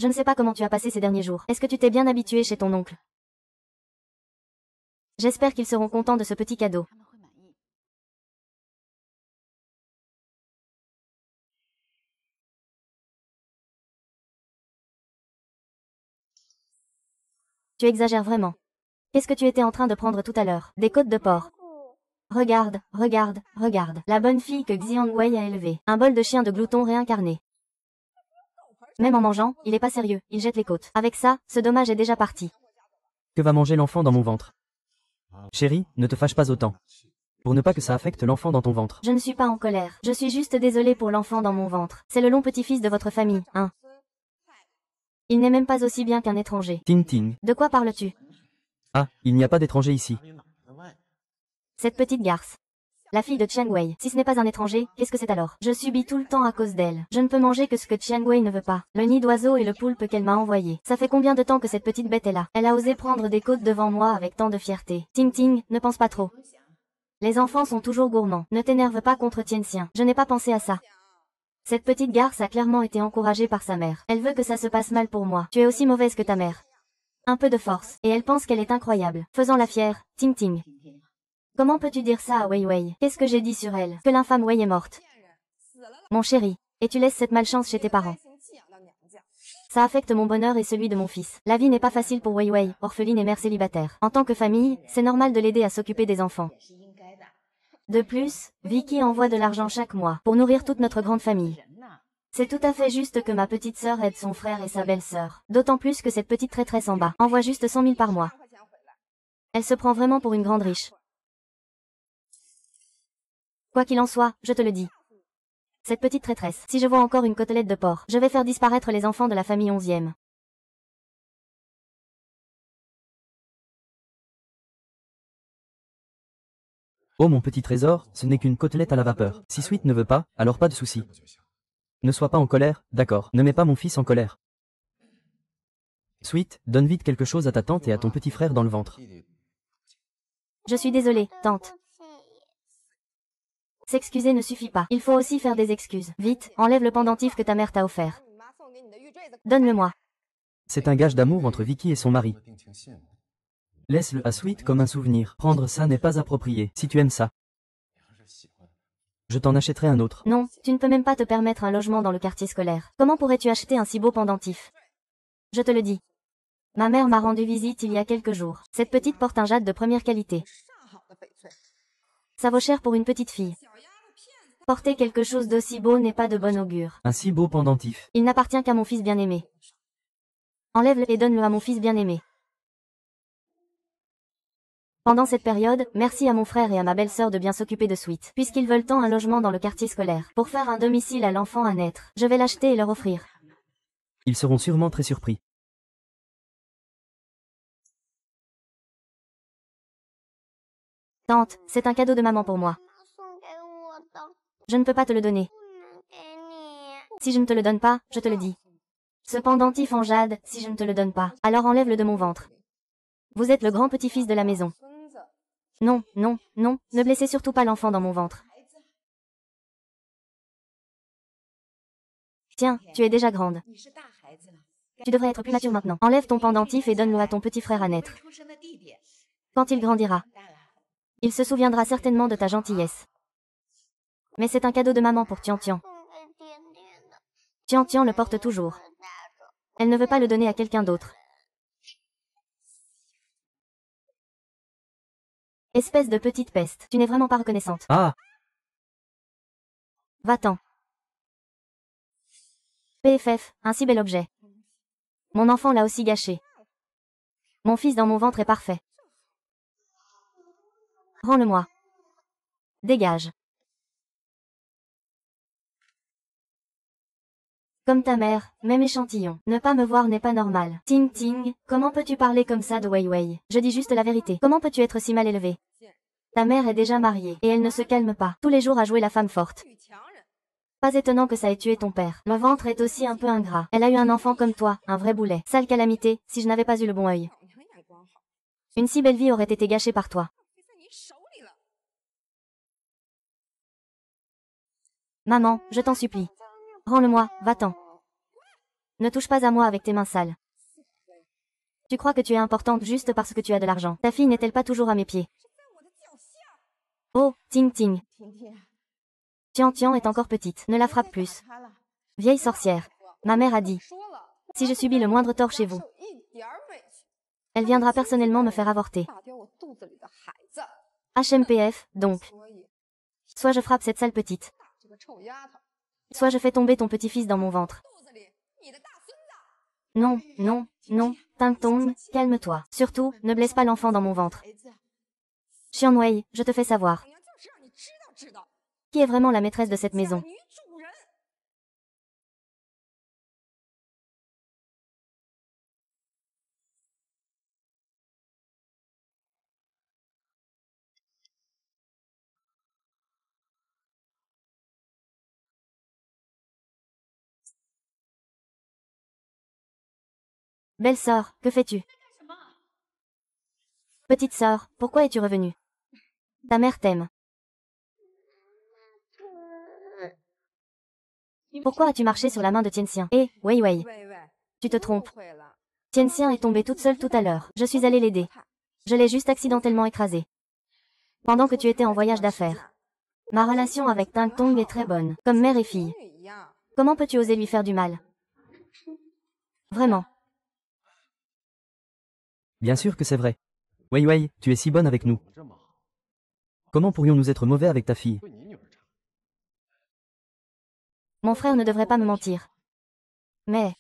Je ne sais pas comment tu as passé ces derniers jours. Est-ce que tu t'es bien habitué chez ton oncle? J'espère qu'ils seront contents de ce petit cadeau. Tu exagères vraiment. Qu'est-ce que tu étais en train de prendre tout à l'heure? Des côtes de porc. Regarde, regarde, regarde. La bonne fille que Xiang Wei a élevée. Un bol de chien de glouton réincarné. Même en mangeant, il est pas sérieux, il jette les côtes. Avec ça, ce dommage est déjà parti. Que va manger l'enfant dans mon ventre? Chérie, ne te fâche pas autant. Pour ne pas que ça affecte l'enfant dans ton ventre. Je ne suis pas en colère. Je suis juste désolée pour l'enfant dans mon ventre. C'est le long petit-fils de votre famille, hein. Il n'est même pas aussi bien qu'un étranger. Ting ting. De quoi parles-tu? Ah, il n'y a pas d'étranger ici. Cette petite garce. La fille de Chiang Wei. Si ce n'est pas un étranger, qu'est-ce que c'est alors? Je subis tout le temps à cause d'elle. Je ne peux manger que ce que Chiang Wei ne veut pas. Le nid d'oiseau et le poulpe qu'elle m'a envoyé. Ça fait combien de temps que cette petite bête est là? Elle a osé prendre des côtes devant moi avec tant de fierté. Ting ting, ne pense pas trop. Les enfants sont toujours gourmands. Ne t'énerve pas contre Tianxian. Je n'ai pas pensé à ça. Cette petite garce a clairement été encouragée par sa mère. Elle veut que ça se passe mal pour moi. Tu es aussi mauvaise que ta mère. Un peu de force. Et elle pense qu'elle est incroyable. Faisant-la fière, Ting Ting. Comment peux-tu dire ça à Wei Wei? Qu'est-ce que j'ai dit sur elle? Que l'infâme Wei est morte. Mon chéri. Et tu laisses cette malchance chez tes parents. Ça affecte mon bonheur et celui de mon fils. La vie n'est pas facile pour Wei Wei, orpheline et mère célibataire. En tant que famille, c'est normal de l'aider à s'occuper des enfants. De plus, Vicky envoie de l'argent chaque mois pour nourrir toute notre grande famille. C'est tout à fait juste que ma petite sœur aide son frère et sa belle-sœur. D'autant plus que cette petite traîtresse en bas envoie juste 100 000 par mois. Elle se prend vraiment pour une grande riche. Quoi qu'il en soit, je te le dis. Cette petite traîtresse, si je vois encore une côtelette de porc, je vais faire disparaître les enfants de la famille 11e. Oh mon petit trésor, ce n'est qu'une côtelette à la vapeur. Si Sweet ne veut pas, alors pas de souci. Ne sois pas en colère, d'accord. Ne mets pas mon fils en colère. Sweet, donne vite quelque chose à ta tante et à ton petit frère dans le ventre. Je suis désolée, tante. S'excuser ne suffit pas. Il faut aussi faire des excuses. Vite, enlève le pendentif que ta mère t'a offert. Donne-le-moi. C'est un gage d'amour entre Vicky et son mari. Laisse-le à Sweet comme un souvenir. Prendre ça n'est pas approprié, si tu aimes ça. Je t'en achèterai un autre. Non, tu ne peux même pas te permettre un logement dans le quartier scolaire. Comment pourrais-tu acheter un si beau pendentif? Je te le dis. Ma mère m'a rendu visite il y a quelques jours. Cette petite porte un jade de première qualité. Ça vaut cher pour une petite fille. Porter quelque chose d'aussi beau n'est pas de bon augure. Un si beau pendentif. Il n'appartient qu'à mon fils bien-aimé. Enlève-le et donne-le à mon fils bien-aimé. Pendant cette période, merci à mon frère et à ma belle-sœur de bien s'occuper de Sweet, puisqu'ils veulent tant un logement dans le quartier scolaire. Pour faire un domicile à l'enfant à naître, je vais l'acheter et leur offrir. Ils seront sûrement très surpris. Tante, c'est un cadeau de maman pour moi. Je ne peux pas te le donner. Si je ne te le donne pas, je te le dis. Ce pendentif en jade, si je ne te le donne pas, alors enlève-le de mon ventre. Vous êtes le grand petit-fils de la maison. Non, non, non, ne blessez surtout pas l'enfant dans mon ventre. Tiens, tu es déjà grande. Tu devrais être plus mature maintenant. Enlève ton pendentif et donne-le à ton petit frère à naître. Quand il grandira, il se souviendra certainement de ta gentillesse. Mais c'est un cadeau de maman pour Tian Tian. Tian Tian le porte toujours. Elle ne veut pas le donner à quelqu'un d'autre. Espèce de petite peste, tu n'es vraiment pas reconnaissante. Ah! Va-t'en. PFF, un si bel objet. Mon enfant l'a aussi gâché. Mon fils dans mon ventre est parfait. Rends-le-moi. Dégage. Comme ta mère, même échantillon. Ne pas me voir n'est pas normal. Ting Ting, comment peux-tu parler comme ça de Wei Wei? Je dis juste la vérité. Comment peux-tu être si mal élevé? Ta mère est déjà mariée, et elle ne se calme pas. Tous les jours à jouer la femme forte. Pas étonnant que ça ait tué ton père. Le ventre est aussi un peu ingrat. Elle a eu un enfant comme toi, un vrai boulet. Sale calamité, si je n'avais pas eu le bon œil. Une si belle vie aurait été gâchée par toi. Maman, je t'en supplie. Rends-le-moi, va-t'en. Ne touche pas à moi avec tes mains sales. Tu crois que tu es importante juste parce que tu as de l'argent. Ta fille n'est-elle pas toujours à mes pieds? Oh, Ting Ting. Tian Tian est encore petite. Ne la frappe plus. Vieille sorcière. Ma mère a dit. Si je subis le moindre tort chez vous, elle viendra personnellement me faire avorter. HMPF, donc. Soit je frappe cette sale petite. Soit je fais tomber ton petit-fils dans mon ventre. Non, non, non, Ting Tong, calme-toi. Surtout, ne blesse pas l'enfant dans mon ventre. Xian Wei, je te fais savoir. Qui est vraiment la maîtresse de cette maison? Belle sœur, que fais-tu? Petite sœur, pourquoi es-tu revenue? Ta mère t'aime. Pourquoi as-tu marché sur la main de Tianxian? Hé, Wei Wei. Tu te trompes. Tianxian est tombée toute seule tout à l'heure. Je suis allée l'aider. Je l'ai juste accidentellement écrasée. Pendant que tu étais en voyage d'affaires. Ma relation avec Ting Tong est très bonne, comme mère et fille. Comment peux-tu oser lui faire du mal? Vraiment. Bien sûr que c'est vrai. Wei Wei, tu es si bonne avec nous. Comment pourrions-nous être mauvais avec ta fille? Mon frère ne devrait pas me mentir. Mais...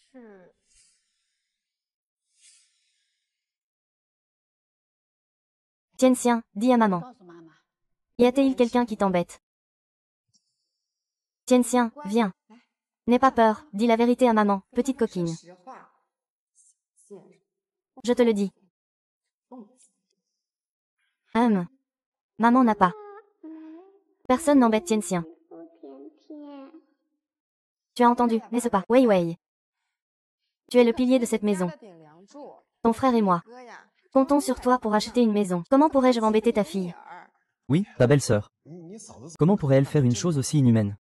Tianxian, dis à maman. Y a-t-il quelqu'un qui t'embête? Tianxian, viens. N'aie pas peur, dis la vérité à maman, petite coquine. Je te le dis. Maman n'a pas. Personne n'embête Tianxian. Tu as entendu, n'est-ce pas? Wei Wei. Tu es le pilier de cette maison. Ton frère et moi. Comptons sur toi pour acheter une maison. Comment pourrais-je embêter ta fille? Oui, ta belle-sœur. Comment pourrait-elle faire une chose aussi inhumaine?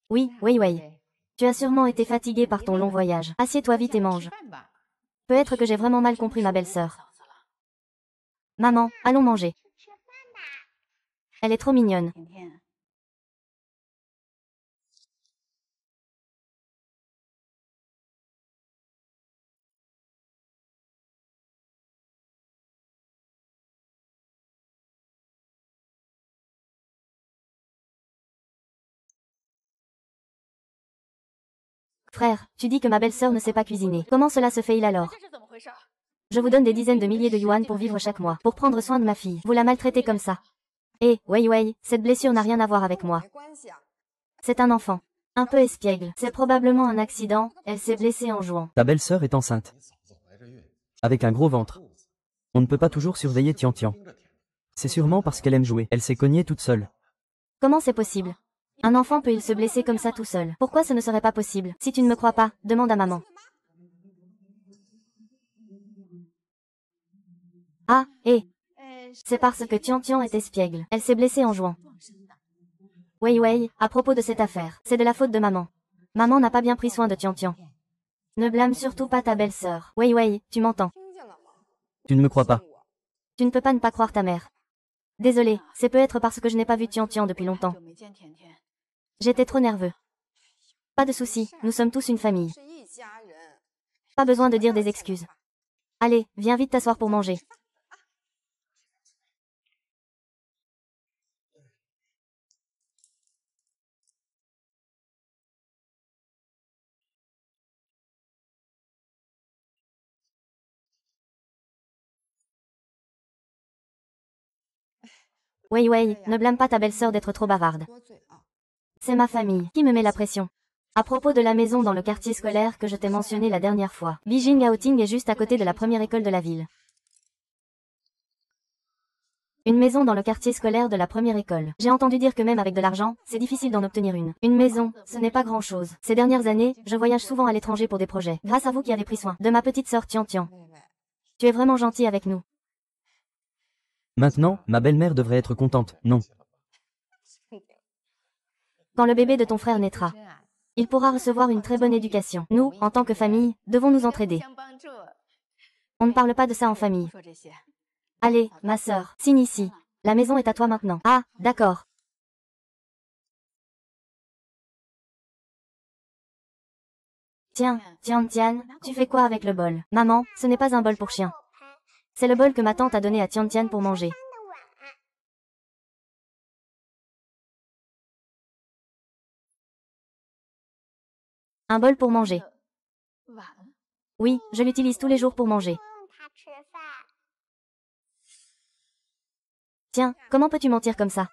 Oui, Wei Wei. Tu as sûrement été fatigué par ton long voyage. Assieds-toi vite et mange. Peut-être que j'ai vraiment mal compris ma belle-sœur. Maman, allons manger. Elle est trop mignonne. Frère, tu dis que ma belle-sœur ne sait pas cuisiner. Comment cela se fait-il alors? Je vous donne des dizaines de milliers de yuan pour vivre chaque mois, pour prendre soin de ma fille. Vous la maltraitez comme ça. Hé, Wei Wei, cette blessure n'a rien à voir avec moi. C'est un enfant. Un peu espiègle. C'est probablement un accident, elle s'est blessée en jouant. Ta belle-sœur est enceinte. Avec un gros ventre. On ne peut pas toujours surveiller Tian Tian. C'est sûrement parce qu'elle aime jouer. Elle s'est cognée toute seule. Comment c'est possible? Un enfant peut-il se blesser comme ça tout seul? Pourquoi ce ne serait pas possible? Si tu ne me crois pas, demande à maman. Ah, hé. C'est parce que Tian Tian est espiègle. Elle s'est blessée en jouant. Wei Wei, à propos de cette affaire, c'est de la faute de maman. Maman n'a pas bien pris soin de Tian Tian. Ne blâme surtout pas ta belle-sœur. Wei Wei, tu m'entends? Tu ne me crois pas. Tu ne peux pas ne pas croire ta mère. Désolé, c'est peut-être parce que je n'ai pas vu Tian Tian depuis longtemps. J'étais trop nerveux. Pas de souci, nous sommes tous une famille. Pas besoin de dire des excuses. Allez, viens vite t'asseoir pour manger. Wei Wei, ne blâme pas ta belle-sœur d'être trop bavarde. C'est ma famille qui me met la pression. À propos de la maison dans le quartier scolaire que je t'ai mentionné la dernière fois, Beijing Outing est juste à côté de la première école de la ville. Une maison dans le quartier scolaire de la première école. J'ai entendu dire que même avec de l'argent, c'est difficile d'en obtenir une. Une maison, ce n'est pas grand-chose. Ces dernières années, je voyage souvent à l'étranger pour des projets. Grâce à vous qui avez pris soin de ma petite sœur Tian Tian. Tu es vraiment gentil avec nous. Maintenant, ma belle-mère devrait être contente, non? Quand le bébé de ton frère naîtra. Il pourra recevoir une très bonne éducation. Nous, en tant que famille, devons nous entraider. On ne parle pas de ça en famille. Allez, ma sœur, signe ici. La maison est à toi maintenant. Ah, d'accord. Tiens, Tian, tu fais quoi avec le bol? Maman, ce n'est pas un bol pour chien. C'est le bol que ma tante a donné à Tian pour manger. Un bol pour manger. Oui, je l'utilise tous les jours pour manger. Tiens, comment peux-tu mentir comme ça?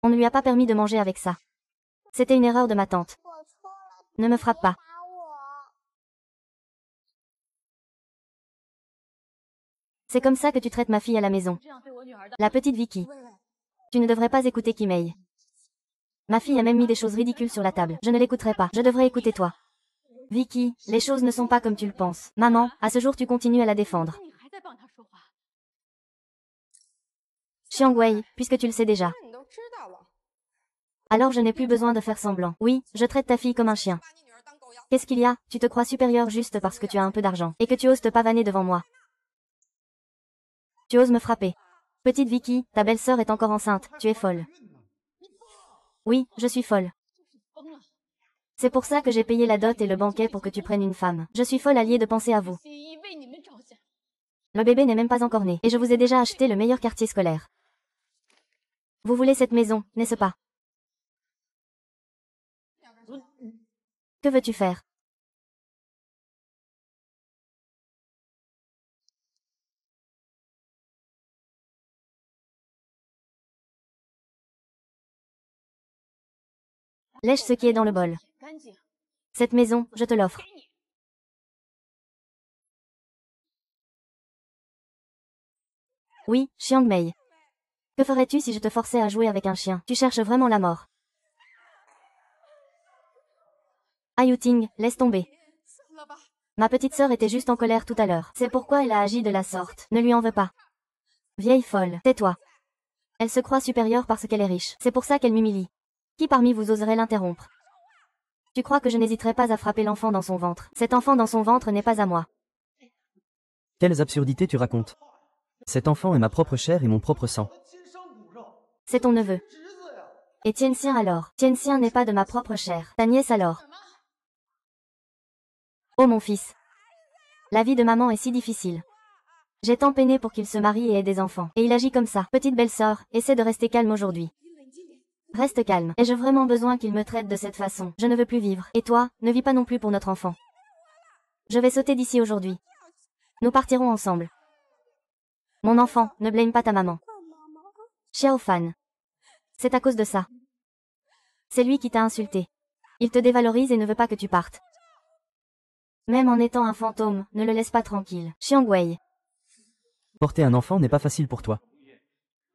On ne lui a pas permis de manger avec ça. C'était une erreur de ma tante. Ne me frappe pas. C'est comme ça que tu traites ma fille à la maison. La petite Vicky. Tu ne devrais pas écouter Kimei. Ma fille a même mis des choses ridicules sur la table. Je ne l'écouterai pas. Je devrais écouter toi. Vicky, les choses ne sont pas comme tu le penses. Maman, à ce jour tu continues à la défendre. Xiangwei, puisque tu le sais déjà. Alors je n'ai plus besoin de faire semblant. Oui, je traite ta fille comme un chien. Qu'est-ce qu'il y a? Tu te crois supérieur juste parce que tu as un peu d'argent, et que tu oses te pavaner devant moi. Tu oses me frapper. Petite Vicky, ta belle-sœur est encore enceinte, tu es folle. Oui, je suis folle. C'est pour ça que j'ai payé la dot et le banquet pour que tu prennes une femme. Je suis folle alliée de penser à vous. Le bébé n'est même pas encore né, et je vous ai déjà acheté le meilleur quartier scolaire. Vous voulez cette maison, n'est-ce pas? Que veux-tu faire? Lèche ce qui est dans le bol. Cette maison, je te l'offre. Oui, Chiang Mei. Que ferais-tu si je te forçais à jouer avec un chien? Tu cherches vraiment la mort. Ayuting, laisse tomber. Ma petite sœur était juste en colère tout à l'heure. C'est pourquoi elle a agi de la sorte. Ne lui en veux pas. Vieille folle, tais-toi. Elle se croit supérieure parce qu'elle est riche. C'est pour ça qu'elle m'humilie. Qui parmi vous oserait l'interrompre? Tu crois que je n'hésiterai pas à frapper l'enfant dans son ventre? Cet enfant dans son ventre n'est pas à moi. Quelles absurdités tu racontes? Cet enfant est ma propre chair et mon propre sang. C'est ton neveu. Et Tianxian alors? Tianxian n'est pas de ma propre chair. Ta nièce alors? Oh mon fils. La vie de maman est si difficile. J'ai tant peiné pour qu'il se marie et ait des enfants. Et il agit comme ça. Petite belle-sœur, essaie de rester calme aujourd'hui. Reste calme. Ai-je vraiment besoin qu'il me traite de cette façon? Je ne veux plus vivre. Et toi, ne vis pas non plus pour notre enfant. Je vais sauter d'ici aujourd'hui. Nous partirons ensemble. Mon enfant, ne blâme pas ta maman. Xiao Fan. C'est à cause de ça. C'est lui qui t'a insulté. Il te dévalorise et ne veut pas que tu partes. Même en étant un fantôme, ne le laisse pas tranquille. Xiangwei. Porter un enfant n'est pas facile pour toi.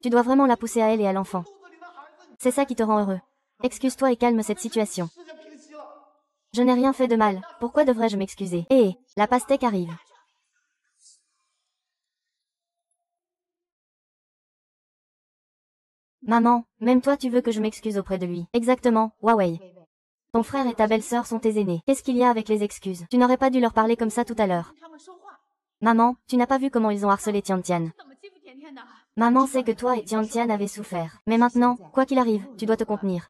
Tu dois vraiment la pousser à elle et à l'enfant. C'est ça qui te rend heureux. Excuse-toi et calme cette situation. Je n'ai rien fait de mal. Pourquoi devrais-je m'excuser? Hé, la pastèque arrive. Maman, même toi tu veux que je m'excuse auprès de lui. Exactement, Huawei. Ton frère et ta belle-sœur sont tes aînés. Qu'est-ce qu'il y a avec les excuses? Tu n'aurais pas dû leur parler comme ça tout à l'heure. Maman, tu n'as pas vu comment ils ont harcelé Tian. Maman sait que toi et Tian avez souffert. Mais maintenant, quoi qu'il arrive, tu dois te contenir.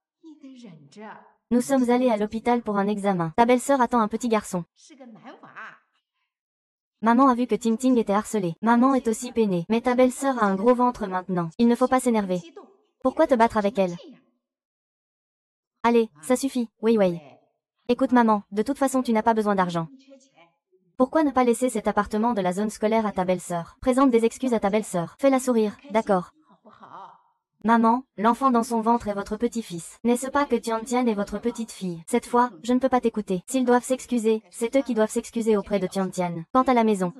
Nous sommes allés à l'hôpital pour un examen. Ta belle-sœur attend un petit garçon. Maman a vu que Ting était harcelée. Maman est aussi peinée. Mais ta belle-sœur a un gros ventre maintenant. Il ne faut pas s'énerver. Pourquoi te battre avec elle? Allez, ça suffit, Wei. Écoute maman, de toute façon tu n'as pas besoin d'argent. Pourquoi ne pas laisser cet appartement de la zone scolaire à ta belle-sœur? Présente des excuses à ta belle-sœur. Fais-la sourire, d'accord. Maman, l'enfant dans son ventre est votre petit-fils. N'est-ce pas que Tian est votre petite-fille? Cette fois, je ne peux pas t'écouter. S'ils doivent s'excuser, c'est eux qui doivent s'excuser auprès de Tian. Quant à la maison,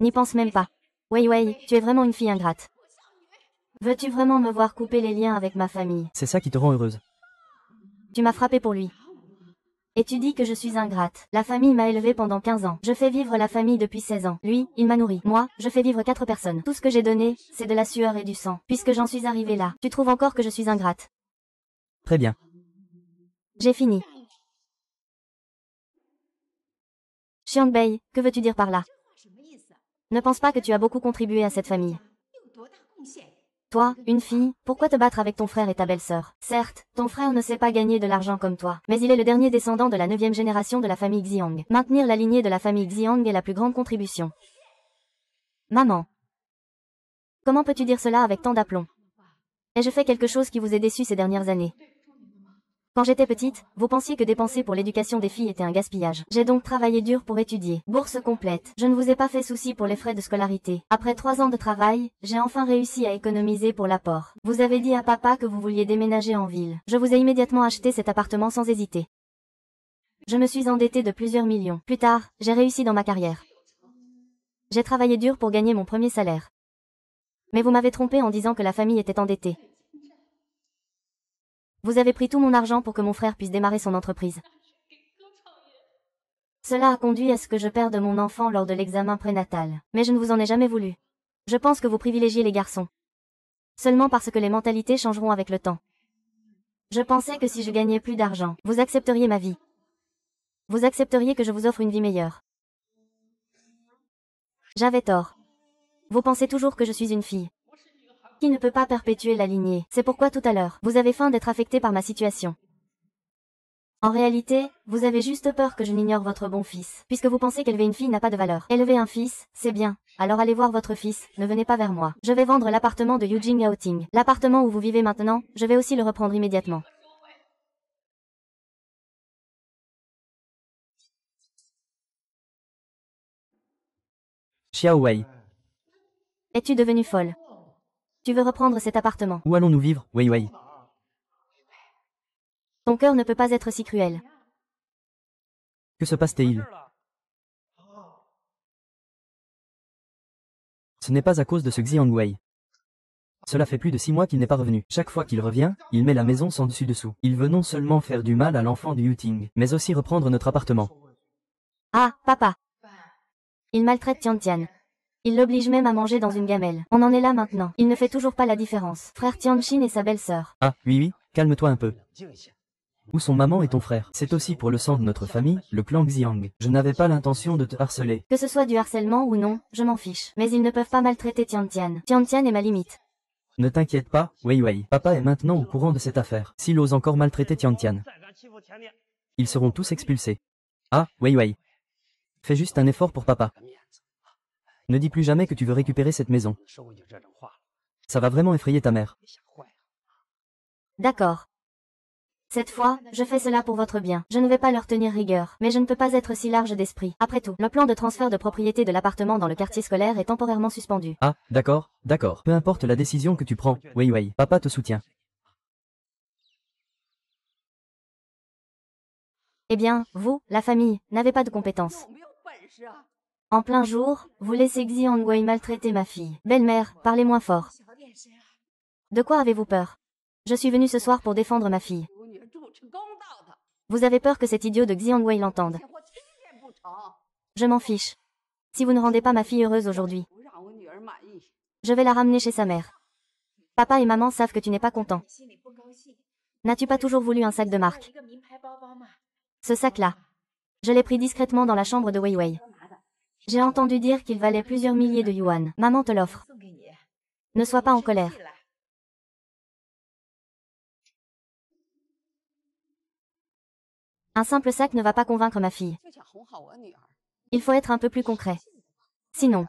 n'y pense même pas. Wei, tu es vraiment une fille ingrate. Veux-tu vraiment me voir couper les liens avec ma famille? C'est ça qui te rend heureuse. Tu m'as frappé pour lui. Et tu dis que je suis ingrate. La famille m'a élevée pendant 15 ans. Je fais vivre la famille depuis 16 ans. Lui, il m'a nourri. Moi, je fais vivre 4 personnes. Tout ce que j'ai donné, c'est de la sueur et du sang. Puisque j'en suis arrivée là, tu trouves encore que je suis ingrate? Très bien. J'ai fini. Xiangbei, que veux-tu dire par là? Ne pense pas que tu as beaucoup contribué à cette famille. Toi, une fille, pourquoi te battre avec ton frère et ta belle-sœur? Certes, ton frère ne sait pas gagner de l'argent comme toi, mais il est le dernier descendant de la 9e génération de la famille Xiang. Maintenir la lignée de la famille Xiang est la plus grande contribution. Maman. Comment peux-tu dire cela avec tant d'aplomb? Ai-je fait quelque chose qui vous ait déçu ces dernières années? Quand j'étais petite, vous pensiez que dépenser pour l'éducation des filles était un gaspillage. J'ai donc travaillé dur pour étudier. Bourse complète. Je ne vous ai pas fait souci pour les frais de scolarité. Après 3 ans de travail, j'ai enfin réussi à économiser pour l'apport. Vous avez dit à papa que vous vouliez déménager en ville. Je vous ai immédiatement acheté cet appartement sans hésiter. Je me suis endettée de plusieurs millions. Plus tard, j'ai réussi dans ma carrière. J'ai travaillé dur pour gagner mon premier salaire. Mais vous m'avez trompé en disant que la famille était endettée. Vous avez pris tout mon argent pour que mon frère puisse démarrer son entreprise. Cela a conduit à ce que je perde mon enfant lors de l'examen prénatal. Mais je ne vous en ai jamais voulu. Je pense que vous privilégiez les garçons. Seulement parce que les mentalités changeront avec le temps. Je pensais que si je gagnais plus d'argent, vous accepteriez ma vie. Vous accepteriez que je vous offre une vie meilleure. J'avais tort. Vous pensez toujours que je suis une fille qui ne peut pas perpétuer la lignée. C'est pourquoi tout à l'heure, vous avez faim d'être affecté par ma situation. En réalité, vous avez juste peur que je n'ignore votre bon fils, puisque vous pensez qu'élever une fille n'a pas de valeur. Élever un fils, c'est bien. Alors allez voir votre fils, ne venez pas vers moi. Je vais vendre l'appartement de Yujing Outing. L'appartement où vous vivez maintenant, je vais aussi le reprendre immédiatement. Xiao Wei. Es-tu devenue folle? Tu veux reprendre cet appartement? Où allons-nous vivre, Wei Wei? Ton cœur ne peut pas être si cruel. Que se passe-t-il? Ce n'est pas à cause de ce Xiang Wei. Cela fait plus de 6 mois qu'il n'est pas revenu. Chaque fois qu'il revient, il met la maison sans dessus-dessous. Il veut non seulement faire du mal à l'enfant du Yuting, mais aussi reprendre notre appartement. Ah, papa. Il maltraite Tiantian. Il l'oblige même à manger dans une gamelle. On en est là maintenant. Il ne fait toujours pas la différence. Frère Tianqin et sa belle-sœur. Ah, oui, calme-toi un peu. Où sont maman et ton frère? C'est aussi pour le sang de notre famille, le clan Xiang. Je n'avais pas l'intention de te harceler. Que ce soit du harcèlement ou non, je m'en fiche. Mais ils ne peuvent pas maltraiter Tiantian. Tiantian est ma limite. Ne t'inquiète pas, Wei Wei. Papa est maintenant au courant de cette affaire. S'il ose encore maltraiter Tiantian, ils seront tous expulsés. Ah, Wei Wei. Fais juste un effort pour papa. Ne dis plus jamais que tu veux récupérer cette maison. Ça va vraiment effrayer ta mère. D'accord. Cette fois, je fais cela pour votre bien. Je ne vais pas leur tenir rigueur, mais je ne peux pas être si large d'esprit. Après tout, le plan de transfert de propriété de l'appartement dans le quartier scolaire est temporairement suspendu. Ah, d'accord, d'accord. Peu importe la décision que tu prends, Wei Wei. Papa te soutient. Eh bien, vous, la famille, n'avez pas de compétences. En plein jour, vous laissez Xiang Wei maltraiter ma fille. Belle-mère, parlez moins fort. De quoi avez-vous peur? Je suis venue ce soir pour défendre ma fille. Vous avez peur que cet idiot de Xiang Wei l'entende. Je m'en fiche. Si vous ne rendez pas ma fille heureuse aujourd'hui, je vais la ramener chez sa mère. Papa et maman savent que tu n'es pas content. N'as-tu pas toujours voulu un sac de marque? Ce sac-là. Je l'ai pris discrètement dans la chambre de Wei Wei. J'ai entendu dire qu'il valait plusieurs milliers de yuan. Maman te l'offre. Ne sois pas en colère. Un simple sac ne va pas convaincre ma fille. Il faut être un peu plus concret. Sinon,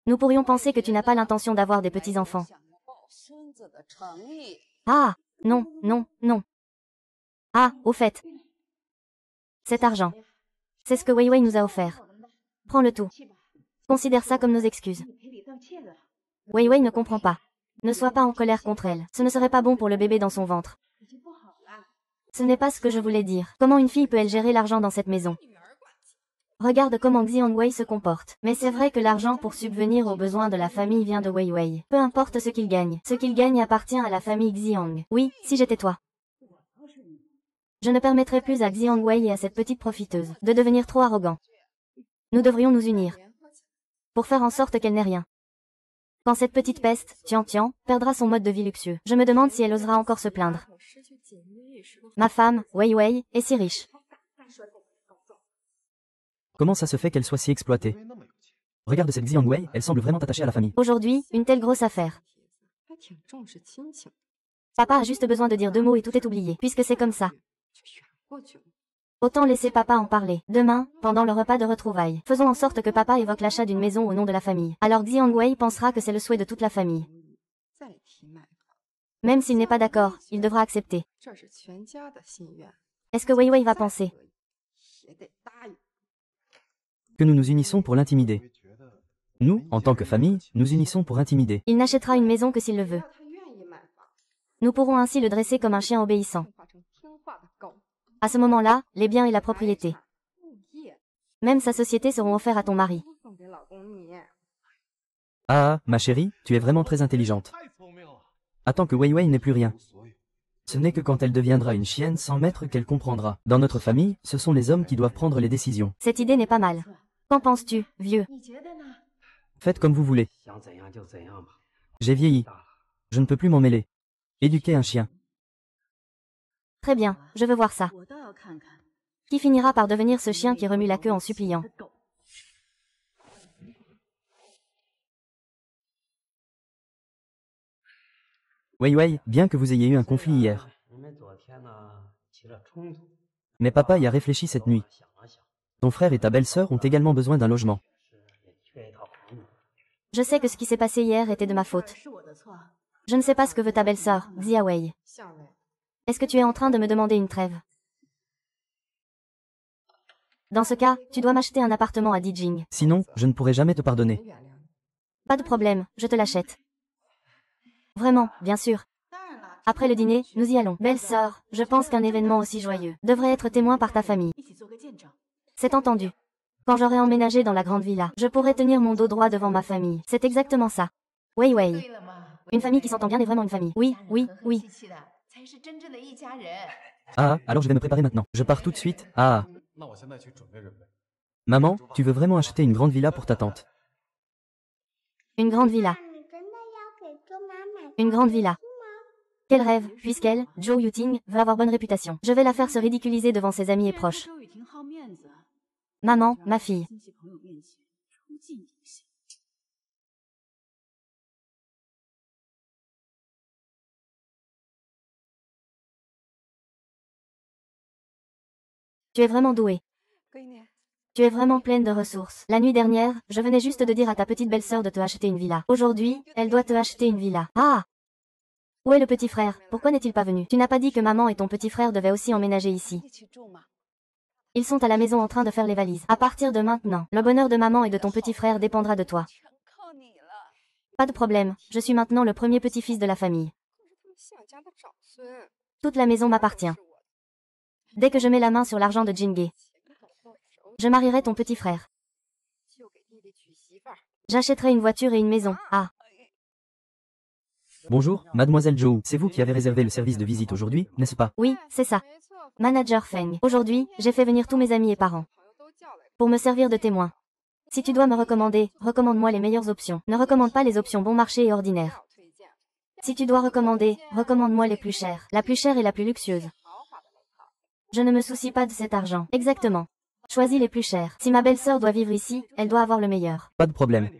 nous pourrions penser que tu n'as pas l'intention d'avoir des petits-enfants. Ah, non, non, non. Ah, au fait. Cet argent. C'est ce que Wei Wei nous a offert. Prends-le tout. Considère ça comme nos excuses. Wei Wei ne comprend pas. Ne sois pas en colère contre elle. Ce ne serait pas bon pour le bébé dans son ventre. Ce n'est pas ce que je voulais dire. Comment une fille peut-elle gérer l'argent dans cette maison? Regarde comment Xiang Wei se comporte. Mais c'est vrai que l'argent pour subvenir aux besoins de la famille vient de Wei Wei. Peu importe ce qu'il gagne. Ce qu'il gagne appartient à la famille Xiang. Oui, si j'étais toi. Je ne permettrai plus à Xiang Wei et à cette petite profiteuse de devenir trop arrogants. Nous devrions nous unir. Pour faire en sorte qu'elle n'ait rien. Quand cette petite peste, Tian, perdra son mode de vie luxueux, je me demande si elle osera encore se plaindre. Ma femme, Wei Wei, est si riche. Comment ça se fait qu'elle soit si exploitée? Regarde cette Xiang Wei, elle semble vraiment attachée à la famille. Aujourd'hui, une telle grosse affaire. Papa a juste besoin de dire 2 mots et tout est oublié, puisque c'est comme ça. Autant laisser papa en parler. Demain, pendant le repas de retrouvailles, faisons en sorte que papa évoque l'achat d'une maison au nom de la famille. Alors Xiang Wei pensera que c'est le souhait de toute la famille. Même s'il n'est pas d'accord, il devra accepter. Est-ce que Wei Wei va penser Que nous nous unissons pour l'intimider. Nous, en tant que famille, nous unissons pour intimider. Il n'achètera une maison que s'il le veut. Nous pourrons ainsi le dresser comme un chien obéissant. À ce moment-là, les biens et la propriété, même sa société seront offerts à ton mari. Ah, ma chérie, tu es vraiment très intelligente. Attends que Wei Wei n'ait plus rien. Ce n'est que quand elle deviendra une chienne sans maître qu'elle comprendra. Dans notre famille, ce sont les hommes qui doivent prendre les décisions. Cette idée n'est pas mal. Qu'en penses-tu, vieux? Faites comme vous voulez. J'ai vieilli. Je ne peux plus m'en mêler. Éduquer un chien. Très bien, je veux voir ça. Qui finira par devenir ce chien qui remue la queue en suppliant? Wei Wei, bien que vous ayez eu un conflit hier. Mais papa y a réfléchi cette nuit. Ton frère et ta belle-sœur ont également besoin d'un logement. Je sais que ce qui s'est passé hier était de ma faute. Je ne sais pas ce que veut ta belle-sœur, Xia Wei. Est-ce que tu es en train de me demander une trêve? Dans ce cas, tu dois m'acheter un appartement à Dijing. Sinon, je ne pourrai jamais te pardonner. Pas de problème, je te l'achète. Vraiment, bien sûr. Après le dîner, nous y allons. Belle-sœur, je pense qu'un événement aussi joyeux devrait être témoin par ta famille. C'est entendu. Quand j'aurai emménagé dans la grande villa, je pourrai tenir mon dos droit devant ma famille. C'est exactement ça. Wei Wei. Une famille qui s'entend bien est vraiment une famille. Oui, oui, oui. Ah, alors je vais me préparer maintenant. Je pars tout de suite. Ah. Maman, tu veux vraiment acheter une grande villa pour ta tante? Une grande villa. Une grande villa. Quel rêve, puisqu'elle, Zhou Yuting, veut avoir bonne réputation. Je vais la faire se ridiculiser devant ses amis et proches. Maman, ma fille. Tu es vraiment douée. Tu es vraiment pleine de ressources. La nuit dernière, je venais juste de dire à ta petite belle-sœur de te acheter une villa. Aujourd'hui, elle doit te acheter une villa. Ah! Où est le petit frère? Pourquoi n'est-il pas venu? Tu n'as pas dit que maman et ton petit frère devaient aussi emménager ici. Ils sont à la maison en train de faire les valises. À partir de maintenant, le bonheur de maman et de ton petit frère dépendra de toi. Pas de problème, je suis maintenant le premier petit-fils de la famille. Toute la maison m'appartient. Dès que je mets la main sur l'argent de Jinghe, je marierai ton petit frère. J'achèterai une voiture et une maison. Ah. Bonjour, mademoiselle Zhou. C'est vous qui avez réservé le service de visite aujourd'hui, n'est-ce pas? Oui, c'est ça. Manager Feng. Aujourd'hui, j'ai fait venir tous mes amis et parents. Pour me servir de témoin. Si tu dois me recommander, recommande-moi les meilleures options. Ne recommande pas les options bon marché et ordinaires. Si tu dois recommander, recommande-moi les plus chères. La plus chère et la plus luxueuse. Je ne me soucie pas de cet argent. Exactement. Choisis les plus chers. Si ma belle-sœur doit vivre ici, elle doit avoir le meilleur. Pas de problème.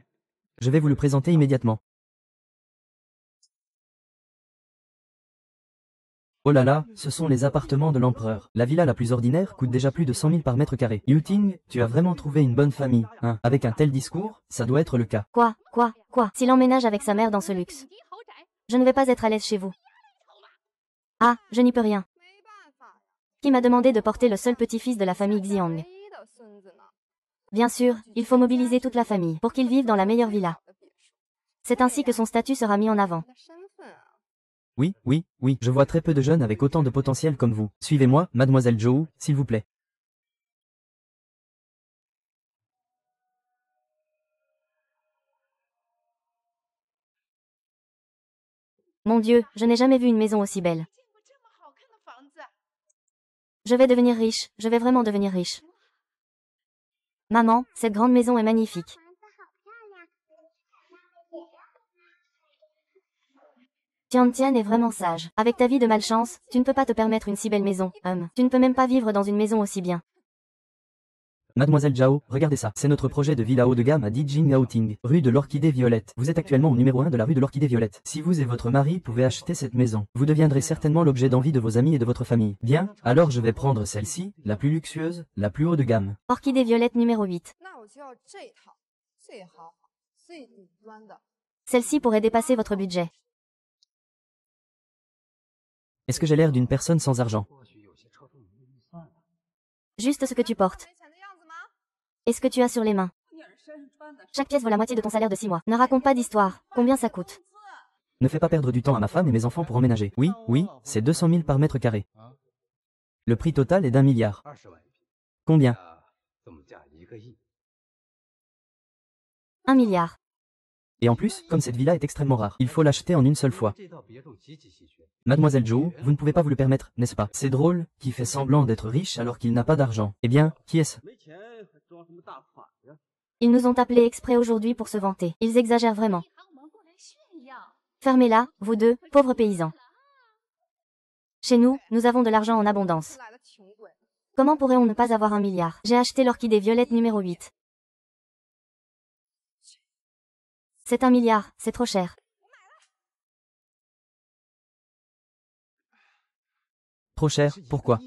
Je vais vous le présenter immédiatement. Oh là là, ce sont les appartements de l'empereur. La villa la plus ordinaire coûte déjà plus de 100 000 par mètre carré. Yuting, tu as vraiment trouvé une bonne famille, hein? Avec un tel discours, ça doit être le cas. Quoi? S'il emménage avec sa mère dans ce luxe, je ne vais pas être à l'aise chez vous. Ah, je n'y peux rien. Qui m'a demandé de porter le seul petit-fils de la famille Xiang? Bien sûr, il faut mobiliser toute la famille pour qu'il vive dans la meilleure villa. C'est ainsi que son statut sera mis en avant. Oui, je vois très peu de jeunes avec autant de potentiel comme vous. Suivez-moi, mademoiselle Zhou, s'il vous plaît. Mon Dieu, je n'ai jamais vu une maison aussi belle. Je vais devenir riche, je vais vraiment devenir riche. Maman, cette grande maison est magnifique. Tian est vraiment sage. Avec ta vie de malchance, tu ne peux pas te permettre une si belle maison, Tu ne peux même pas vivre dans une maison aussi bien. Mademoiselle Zhao, regardez ça. C'est notre projet de villa haut de gamme à Dijinghaoting, rue de l'Orchidée Violette. Vous êtes actuellement au numéro 1 de la rue de l'Orchidée Violette. Si vous et votre mari pouvez acheter cette maison, vous deviendrez certainement l'objet d'envie de vos amis et de votre famille. Bien, alors je vais prendre celle-ci, la plus luxueuse, la plus haut de gamme. Orchidée violette numéro 8. Celle-ci pourrait dépasser votre budget. Est-ce que j'ai l'air d'une personne sans argent? Juste ce que tu portes. Et ce que tu as sur les mains. Chaque pièce vaut la moitié de ton salaire de 6 mois. Ne raconte pas d'histoire. Combien ça coûte? Ne fais pas perdre du temps à ma femme et mes enfants pour emménager. Oui, oui, c'est 200 000 par mètre carré. Le prix total est d'1 milliard. Combien? 1 milliard. Et en plus, comme cette villa est extrêmement rare, il faut l'acheter en une seule fois. Mademoiselle Zhou, vous ne pouvez pas vous le permettre, n'est-ce pas? C'est drôle, qui fait semblant d'être riche alors qu'il n'a pas d'argent. Eh bien, qui est-ce? Ils nous ont appelés exprès aujourd'hui pour se vanter. Ils exagèrent vraiment. Fermez-la, vous deux, pauvres paysans. Chez nous, nous avons de l'argent en abondance. Comment pourrait-on ne pas avoir 1 milliard? J'ai acheté l'orchidée violette numéro 8. C'est 1 milliard, c'est trop cher. Trop cher, pourquoi?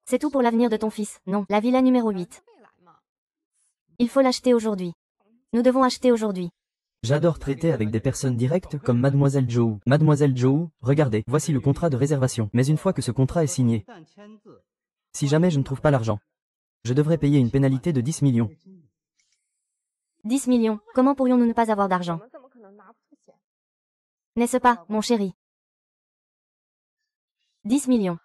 C'est tout pour l'avenir de ton fils, non, la villa numéro 8. Il faut l'acheter aujourd'hui. Nous devons acheter aujourd'hui. J'adore traiter avec des personnes directes comme Mademoiselle Zhou. Mademoiselle Zhou, regardez, voici le contrat de réservation. Mais une fois que ce contrat est signé, si jamais je ne trouve pas l'argent, je devrais payer une pénalité de 10 millions. 10 millions, comment pourrions-nous ne pas avoir d'argent? N'est-ce pas, mon chéri? 10 millions.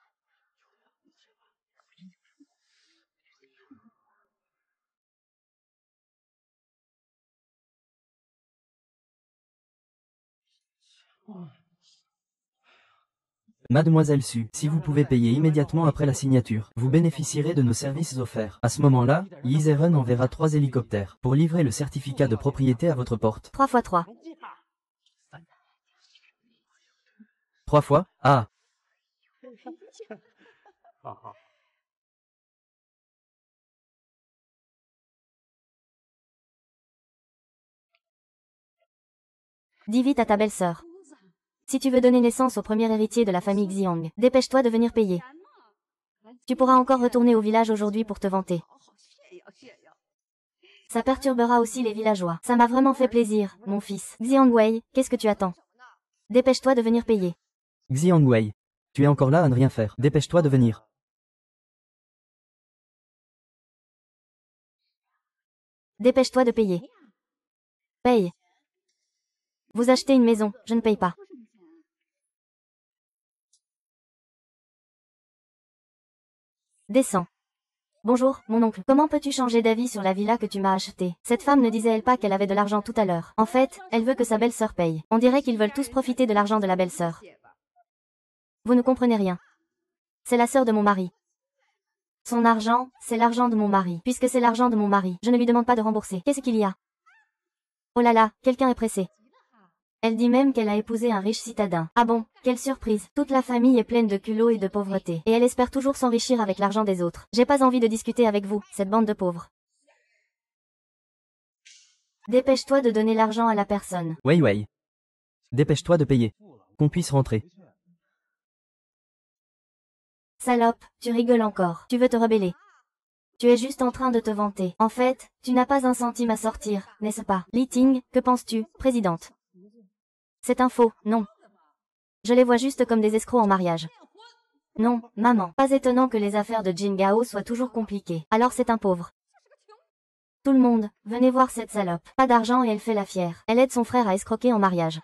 Mademoiselle Su, si vous pouvez payer immédiatement après la signature, vous bénéficierez de nos services offerts. À ce moment-là, Yizeren enverra 3 hélicoptères pour livrer le certificat de propriété à votre porte. 3 x 3. 3 fois? Ah! Dis vite à ta belle-sœur. Si tu veux donner naissance au premier héritier de la famille Xiang, dépêche-toi de venir payer. Tu pourras encore retourner au village aujourd'hui pour te vanter. Ça perturbera aussi les villageois. Ça m'a vraiment fait plaisir, mon fils. Xiangwei, qu'est-ce que tu attends? Dépêche-toi de venir payer. Xiangwei, tu es encore là à ne rien faire. Dépêche-toi de venir. Dépêche-toi de payer. Paye. Vous achetez une maison, je ne paye pas. Descends. Bonjour, mon oncle. Comment peux-tu changer d'avis sur la villa que tu m'as achetée? Cette femme ne disait-elle pas qu'elle avait de l'argent tout à l'heure? En fait, elle veut que sa belle-sœur paye. On dirait qu'ils veulent tous profiter de l'argent de la belle-sœur. Vous ne comprenez rien. C'est la sœur de mon mari. Son argent, c'est l'argent de mon mari. Puisque c'est l'argent de mon mari, je ne lui demande pas de rembourser. Qu'est-ce qu'il y a? Oh là là, quelqu'un est pressé. Elle dit même qu'elle a épousé un riche citadin. Ah bon, quelle surprise. Toute la famille est pleine de culot et de pauvreté. Et elle espère toujours s'enrichir avec l'argent des autres. J'ai pas envie de discuter avec vous, cette bande de pauvres. Dépêche-toi de donner l'argent à la personne. Wei Wei. Dépêche-toi de payer. Qu'on puisse rentrer. Salope, tu rigoles encore. Tu veux te rebeller. Tu es juste en train de te vanter. En fait, tu n'as pas un centime à sortir, n'est-ce pas? Li Ting, que penses-tu, présidente? C'est un faux, non. Je les vois juste comme des escrocs en mariage. Non, maman. Pas étonnant que les affaires de Jin Gao soient toujours compliquées. Alors c'est un pauvre. Tout le monde, venez voir cette salope. Pas d'argent et elle fait la fière. Elle aide son frère à escroquer en mariage.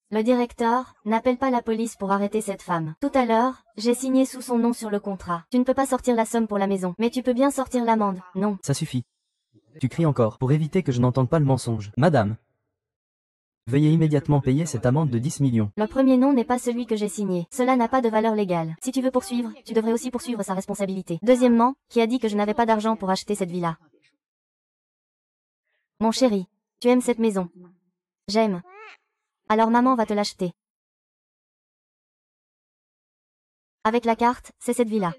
Le directeur, n'appelle pas la police pour arrêter cette femme. Tout à l'heure, j'ai signé sous son nom sur le contrat. Tu ne peux pas sortir la somme pour la maison, mais tu peux bien sortir l'amende, non. Ça suffit. Tu cries encore, pour éviter que je n'entende pas le mensonge. Madame. Veuillez immédiatement payer cette amende de 10 millions. Le premier nom n'est pas celui que j'ai signé. Cela n'a pas de valeur légale. Si tu veux poursuivre, tu devrais aussi poursuivre sa responsabilité. Deuxièmement, qui a dit que je n'avais pas d'argent pour acheter cette villa? Mon chéri, tu aimes cette maison? J'aime. Alors maman va te l'acheter. Avec la carte, c'est cette villa.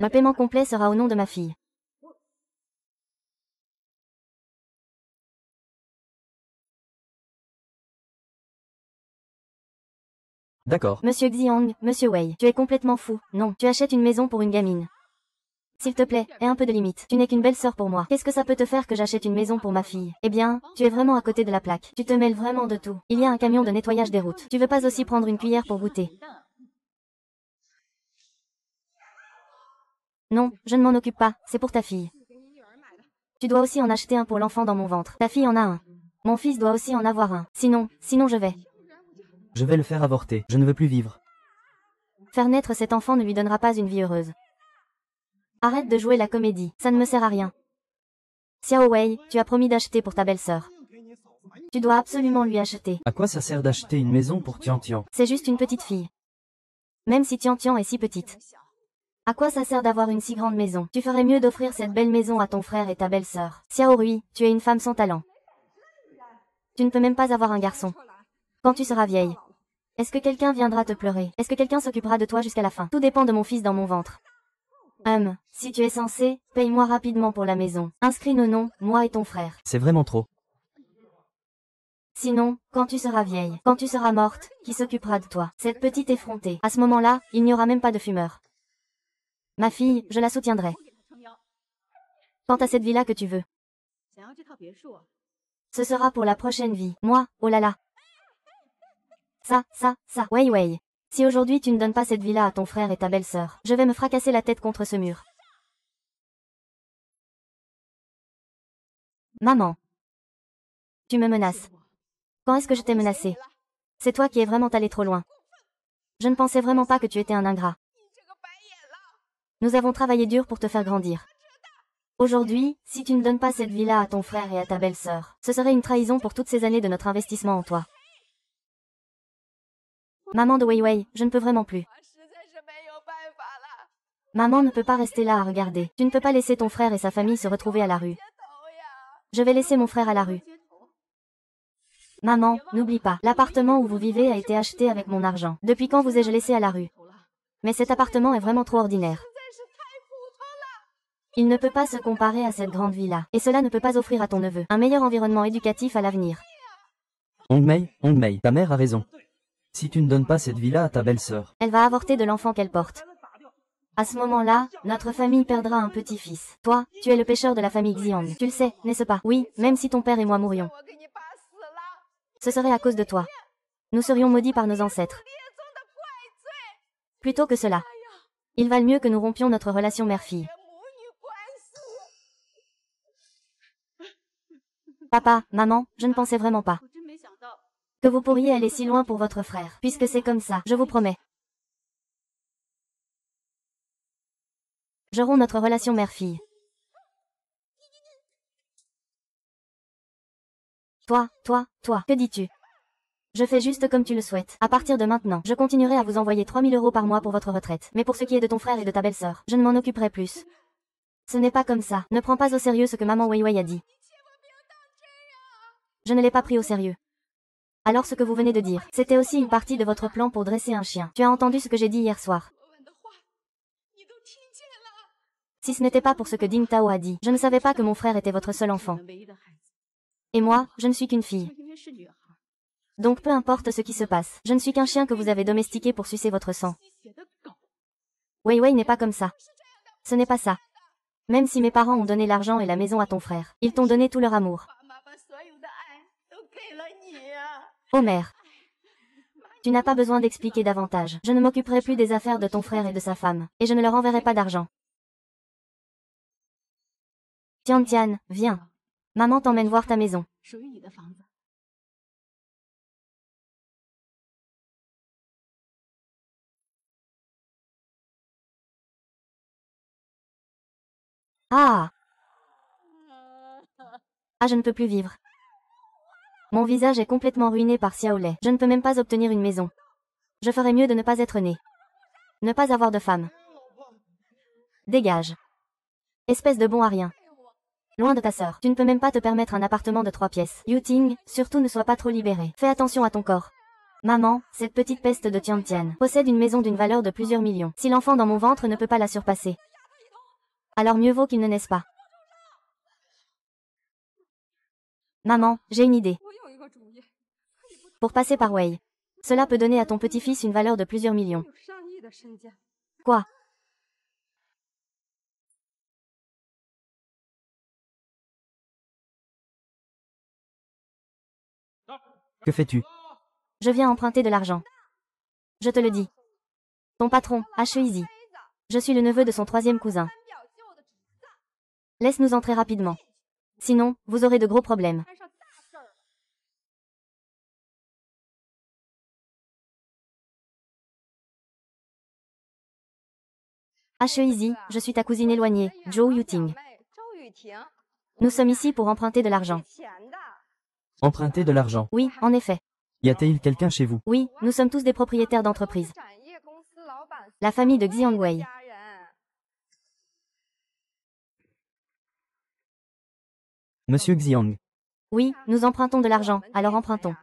Le paiement complet sera au nom de ma fille. D'accord. Monsieur Xiang, Monsieur Wei, tu es complètement fou. Non, tu achètes une maison pour une gamine. S'il te plaît, aie un peu de limite. Tu n'es qu'une belle sœur pour moi. Qu'est-ce que ça peut te faire que j'achète une maison pour ma fille? Eh bien, tu es vraiment à côté de la plaque. Tu te mêles vraiment de tout. Il y a un camion de nettoyage des routes. Tu veux pas aussi prendre une cuillère pour goûter? Non, je ne m'en occupe pas, c'est pour ta fille. Tu dois aussi en acheter un pour l'enfant dans mon ventre. Ta fille en a un. Mon fils doit aussi en avoir un. Sinon je vais. Je vais le faire avorter. Je ne veux plus vivre. Faire naître cet enfant ne lui donnera pas une vie heureuse. Arrête de jouer la comédie, ça ne me sert à rien. Xiao Wei, tu as promis d'acheter pour ta belle-sœur. Tu dois absolument lui acheter. À quoi ça sert d'acheter une maison pour Tian Tian? C'est juste une petite fille. Même si Tian Tian est si petite. À quoi ça sert d'avoir une si grande maison? Tu ferais mieux d'offrir cette belle maison à ton frère et ta belle-sœur. Xiao Rui, tu es une femme sans talent. Tu ne peux même pas avoir un garçon. Quand tu seras vieille. Est-ce que quelqu'un viendra te pleurer? Est-ce que quelqu'un s'occupera de toi jusqu'à la fin? Tout dépend de mon fils dans mon ventre. Si tu es censé, paye-moi rapidement pour la maison. Inscris nos noms, moi et ton frère. C'est vraiment trop. Sinon, quand tu seras vieille, quand tu seras morte, qui s'occupera de toi? Cette petite effrontée. À ce moment-là, il n'y aura même pas de fumeur. Ma fille, je la soutiendrai. Quant à cette vie-là que tu veux. Ce sera pour la prochaine vie. Moi, oh là là. Ça, Wei Wei. Si aujourd'hui tu ne donnes pas cette vie-là à ton frère et ta belle-sœur, je vais me fracasser la tête contre ce mur. Maman. Tu me menaces. Quand est-ce que je t'ai menacé? C'est toi qui es vraiment allé trop loin. Je ne pensais vraiment pas que tu étais un ingrat. Nous avons travaillé dur pour te faire grandir. Aujourd'hui, si tu ne donnes pas cette vie-là à ton frère et à ta belle-sœur, ce serait une trahison pour toutes ces années de notre investissement en toi. Maman de Wei Wei, je ne peux vraiment plus. Maman ne peut pas rester là à regarder. Tu ne peux pas laisser ton frère et sa famille se retrouver à la rue. Je vais laisser mon frère à la rue. Maman, n'oublie pas, l'appartement où vous vivez a été acheté avec mon argent. Depuis quand vous ai-je laissé à la rue? Mais cet appartement est vraiment trop ordinaire. Il ne peut pas se comparer à cette grande villa, et cela ne peut pas offrir à ton neveu un meilleur environnement éducatif à l'avenir. Hong Mei, ta mère a raison. Si tu ne donnes pas cette vie-là à ta belle-sœur, Elle va avorter de l'enfant qu'elle porte. À ce moment-là, notre famille perdra un petit-fils. Toi, tu es le pécheur de la famille Xiang. Tu le sais, n'est-ce pas? Oui, même si ton père et moi mourions. Ce serait à cause de toi. Nous serions maudits par nos ancêtres. Plutôt que cela. Il valent mieux que nous rompions notre relation mère-fille. Papa, maman, je ne pensais vraiment pas que vous pourriez aller si loin pour votre frère. Puisque c'est comme ça, je vous promets. Je romps notre relation mère-fille. Toi, que dis-tu? Je fais juste comme tu le souhaites. À partir de maintenant, je continuerai à vous envoyer 3000 € par mois pour votre retraite. Mais pour ce qui est de ton frère et de ta belle-sœur, je ne m'en occuperai plus. Ce n'est pas comme ça. Ne prends pas au sérieux ce que maman Wei Wei a dit. Je ne l'ai pas pris au sérieux. Alors ce que vous venez de dire, c'était aussi une partie de votre plan pour dresser un chien. Tu as entendu ce que j'ai dit hier soir? Si ce n'était pas pour ce que Ding Tao a dit, je ne savais pas que mon frère était votre seul enfant. Et moi, je ne suis qu'une fille. Donc peu importe ce qui se passe, je ne suis qu'un chien que vous avez domestiqué pour sucer votre sang. Wei Wei n'est pas comme ça. Ce n'est pas ça. Même si mes parents ont donné l'argent et la maison à ton frère, ils t'ont donné tout leur amour. Oh mère. Tu n'as pas besoin d'expliquer davantage. Je ne m'occuperai plus des affaires de ton frère et de sa femme, et je ne leur enverrai pas d'argent. Tian Tian, viens. Maman t'emmène voir ta maison. Ah! Ah, je ne peux plus vivre. Mon visage est complètement ruiné par Xiaolei. Je ne peux même pas obtenir une maison. Je ferais mieux de ne pas être né. Ne pas avoir de femme. Dégage. Espèce de bon à rien. Loin de ta sœur. Tu ne peux même pas te permettre un appartement de 3 pièces. Yu Ting, surtout ne sois pas trop libéré. Fais attention à ton corps. Maman, cette petite peste de Tian Tian possède une maison d'une valeur de plusieurs millions. Si l'enfant dans mon ventre ne peut pas la surpasser, alors mieux vaut qu'il ne naisse pas. Maman, j'ai une idée. Pour passer par Wei. Cela peut donner à ton petit-fils une valeur de plusieurs millions. Quoi? Que fais-tu? Je viens emprunter de l'argent. Je te le dis. Ton patron, Easy. Je suis le neveu de son troisième cousin. Laisse-nous entrer rapidement. Sinon, vous aurez de gros problèmes. Easy, je suis ta cousine éloignée, Zhou Yuting. Nous sommes ici pour emprunter de l'argent. Emprunter de l'argent. Oui, en effet. Y a-t-il quelqu'un chez vous? Oui, nous sommes tous des propriétaires d'entreprises. La famille de Xiangwei. Monsieur Xiang. Oui, nous empruntons de l'argent, alors empruntons.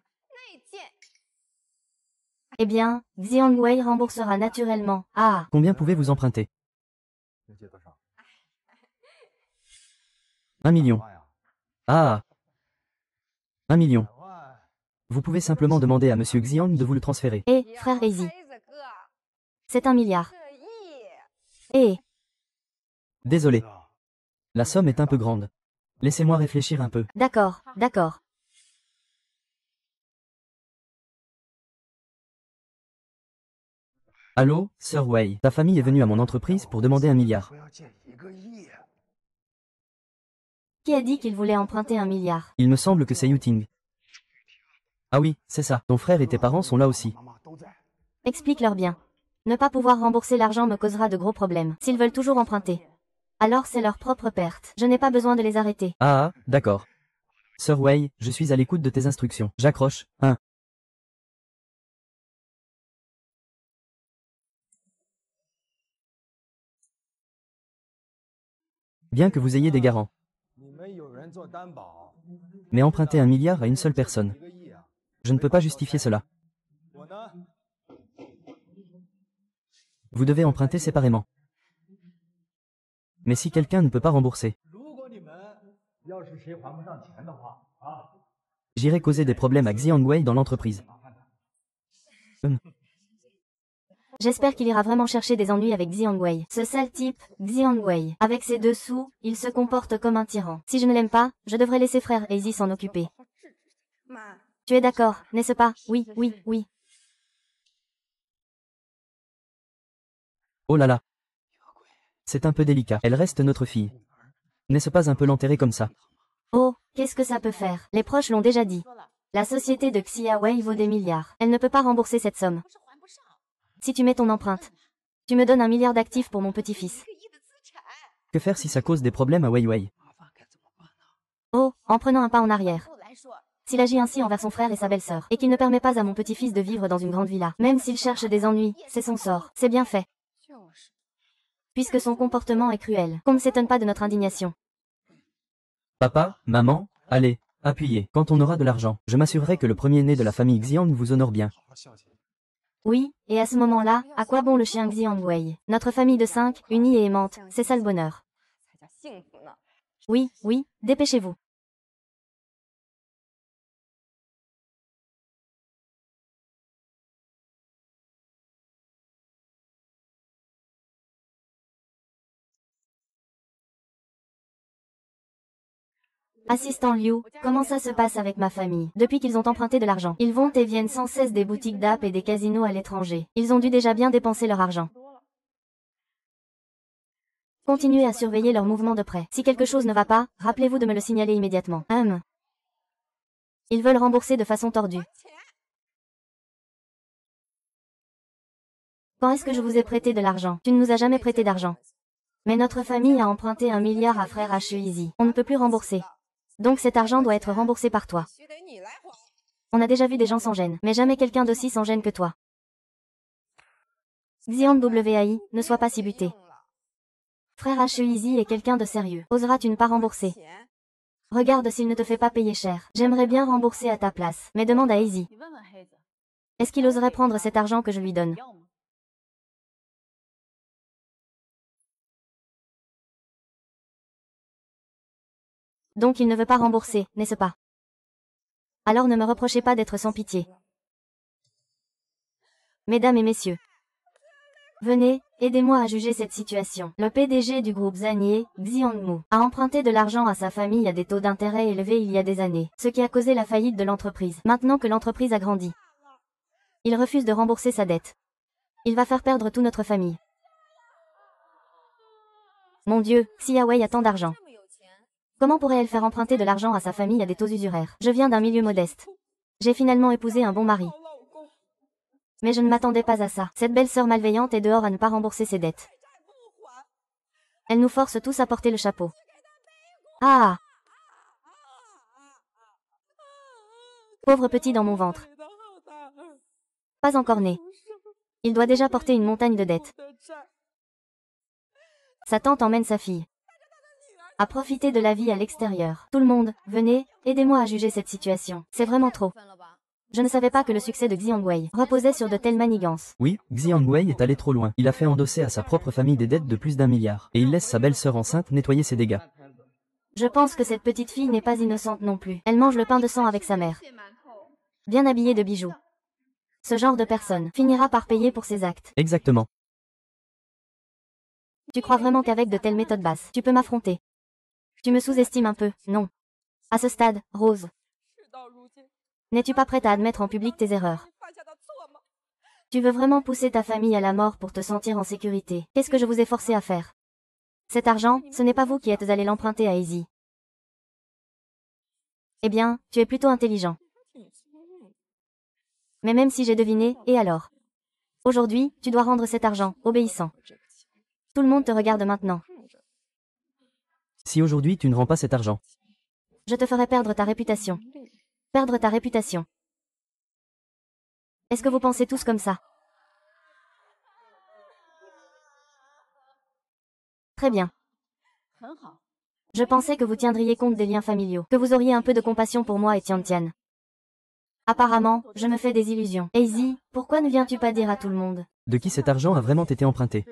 Eh bien, Xiangwei remboursera naturellement. Ah, Combien pouvez-vous emprunter? 1 million. Ah. 1 million. Vous pouvez simplement demander à Monsieur Xiang de vous le transférer. et, frère Easy. C'est 1 milliard. Et, Désolé. La somme est un peu grande. Laissez-moi réfléchir un peu. d'accord, d'accord. Allô, Sir Wei. Ta famille est venue à mon entreprise pour demander 1 milliard. Qui a dit qu'il voulait emprunter 1 milliard? Il me semble que c'est Yuting. Ah oui, c'est ça. Ton frère et tes parents sont là aussi. Explique-leur bien. Ne pas pouvoir rembourser l'argent me causera de gros problèmes. S'ils veulent toujours emprunter. Alors c'est leur propre perte. Je n'ai pas besoin de les arrêter. Ah, d'accord. Sir Wei, je suis à l'écoute de tes instructions. J'accroche. 1. Bien que vous ayez des garants. Mais emprunter 1 milliard à une seule personne. Je ne peux pas justifier cela. Vous devez emprunter séparément. Mais si quelqu'un ne peut pas rembourser, j'irai causer des problèmes à Xiangwei dans l'entreprise. J'espère qu'il ira vraiment chercher des ennuis avec Xiangwei. Ce sale type, Xiangwei. Avec ses 2 sous, il se comporte comme un tyran. Si je ne l'aime pas, je devrais laisser frère Easy s'en occuper. Tu es d'accord, n'est-ce pas? Oui, oui, oui. Oh là là. C'est un peu délicat. Elle reste notre fille. N'est-ce pas un peu l'enterrer comme ça? Oh, qu'est-ce que ça peut faire? Les proches l'ont déjà dit. La société de Xiawei vaut des milliards. Elle ne peut pas rembourser cette somme. Si tu mets ton empreinte, tu me donnes 1 milliard d'actifs pour mon petit-fils. Que faire si ça cause des problèmes à Weiwei? Oh, en prenant un pas en arrière. S'il agit ainsi envers son frère et sa belle-sœur, et qu'il ne permet pas à mon petit-fils de vivre dans une grande villa, même s'il cherche des ennuis, c'est son sort. C'est bien fait. Puisque son comportement est cruel. Qu'on ne s'étonne pas de notre indignation. Papa, maman, allez, appuyez. Quand on aura de l'argent, je m'assurerai que le premier-né de la famille Xiang vous honore bien. Oui, et à ce moment-là, à quoi bon le chien Xiangwei? Notre famille de 5, unie et aimante, c'est ça le bonheur. Oui, oui, dépêchez-vous. Assistant Liu, comment ça se passe avec ma famille? Depuis qu'ils ont emprunté de l'argent, ils vont et viennent sans cesse des boutiques d'app et des casinos à l'étranger. Ils ont dû déjà bien dépenser leur argent. Continuez à surveiller leurs mouvements de près. Si quelque chose ne va pas, rappelez-vous de me le signaler immédiatement. Ils veulent rembourser de façon tordue. Quand est-ce que je vous ai prêté de l'argent? Tu ne nous as jamais prêté d'argent. Mais notre famille a emprunté 1 milliard à frère Easy. On ne peut plus rembourser. Donc cet argent doit être remboursé par toi. On a déjà vu des gens sans gêne, mais jamais quelqu'un d'aussi sans gêne que toi. Xiang Wai, ne sois pas si buté. Frère Easy est quelqu'un de sérieux. Oseras-tu ne pas rembourser? Regarde s'il ne te fait pas payer cher. J'aimerais bien rembourser à ta place, mais demande à Easy. Est-ce qu'il oserait prendre cet argent que je lui donne? Donc il ne veut pas rembourser, n'est-ce pas? Alors ne me reprochez pas d'être sans pitié. Mesdames et messieurs, venez, aidez-moi à juger cette situation. Le PDG du groupe Zanier, Xiangmu, a emprunté de l'argent à sa famille à des taux d'intérêt élevés il y a des années, ce qui a causé la faillite de l'entreprise. Maintenant que l'entreprise a grandi, il refuse de rembourser sa dette. Il va faire perdre toute notre famille. Mon Dieu, Xia Wei a tant d'argent. Comment pourrait-elle faire emprunter de l'argent à sa famille à des taux usuraires? Je viens d'un milieu modeste. J'ai finalement épousé un bon mari. Mais je ne m'attendais pas à ça. Cette belle-sœur malveillante est dehors à ne pas rembourser ses dettes. Elle nous force tous à porter le chapeau. Ah! Pauvre petit dans mon ventre. Pas encore né. Il doit déjà porter une montagne de dettes. Sa tante emmène sa fille à profiter de la vie à l'extérieur. Tout le monde, venez, aidez-moi à juger cette situation. C'est vraiment trop. Je ne savais pas que le succès de Xiangwei reposait sur de telles manigances. Oui, Xiangwei est allé trop loin. Il a fait endosser à sa propre famille des dettes de plus d'1 milliard. Et il laisse sa belle-sœur enceinte nettoyer ses dégâts. Je pense que cette petite fille n'est pas innocente non plus. Elle mange le pain de sang avec sa mère. Bien habillée de bijoux. Ce genre de personne finira par payer pour ses actes. Exactement. Tu crois vraiment qu'avec de telles méthodes basses, tu peux m'affronter? Tu me sous-estimes un peu, non? À ce stade, Rose, n'es-tu pas prête à admettre en public tes erreurs? Tu veux vraiment pousser ta famille à la mort pour te sentir en sécurité. Qu'est-ce que je vous ai forcé à faire? Cet argent, ce n'est pas vous qui êtes allé l'emprunter à Izzy. Eh bien, tu es plutôt intelligent. Mais même si j'ai deviné, et alors? Aujourd'hui, tu dois rendre cet argent, obéissant. Tout le monde te regarde maintenant. Si aujourd'hui tu ne rends pas cet argent, Je te ferai perdre ta réputation. Perdre ta réputation. Est-ce que vous pensez tous comme ça? Très bien. Je pensais que vous tiendriez compte des liens familiaux, que vous auriez un peu de compassion pour moi et Tiantian. Apparemment, je me fais des illusions. Izzy, pourquoi ne viens-tu pas dire à tout le monde? de qui cet argent a vraiment été emprunté?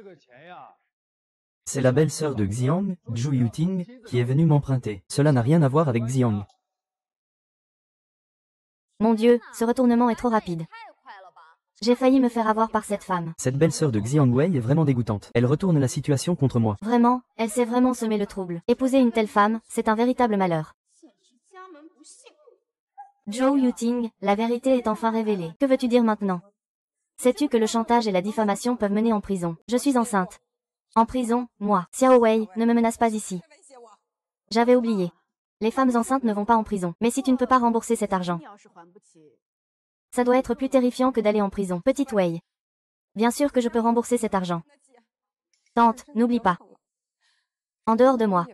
C'est la belle-sœur de Xiang, Zhu Yuting, qui est venue m'emprunter. Cela n'a rien à voir avec Xiang. Mon Dieu, ce retournement est trop rapide. J'ai failli me faire avoir par cette femme. Cette belle-sœur de Xiangwei est vraiment dégoûtante. Elle retourne la situation contre moi. Vraiment, elle sait vraiment semer le trouble. Épouser une telle femme, c'est un véritable malheur. Zhou Yuting, la vérité est enfin révélée. Que veux-tu dire maintenant? Sais-tu que le chantage et la diffamation peuvent mener en prison? Je suis enceinte. En prison, moi. Xiao Wei, ne me menace pas ici. J'avais oublié. Les femmes enceintes ne vont pas en prison. Mais si tu ne peux pas rembourser cet argent, ça doit être plus terrifiant que d'aller en prison. Petite Wei. Bien sûr que je peux rembourser cet argent. Tante, n'oublie pas. En dehors de moi,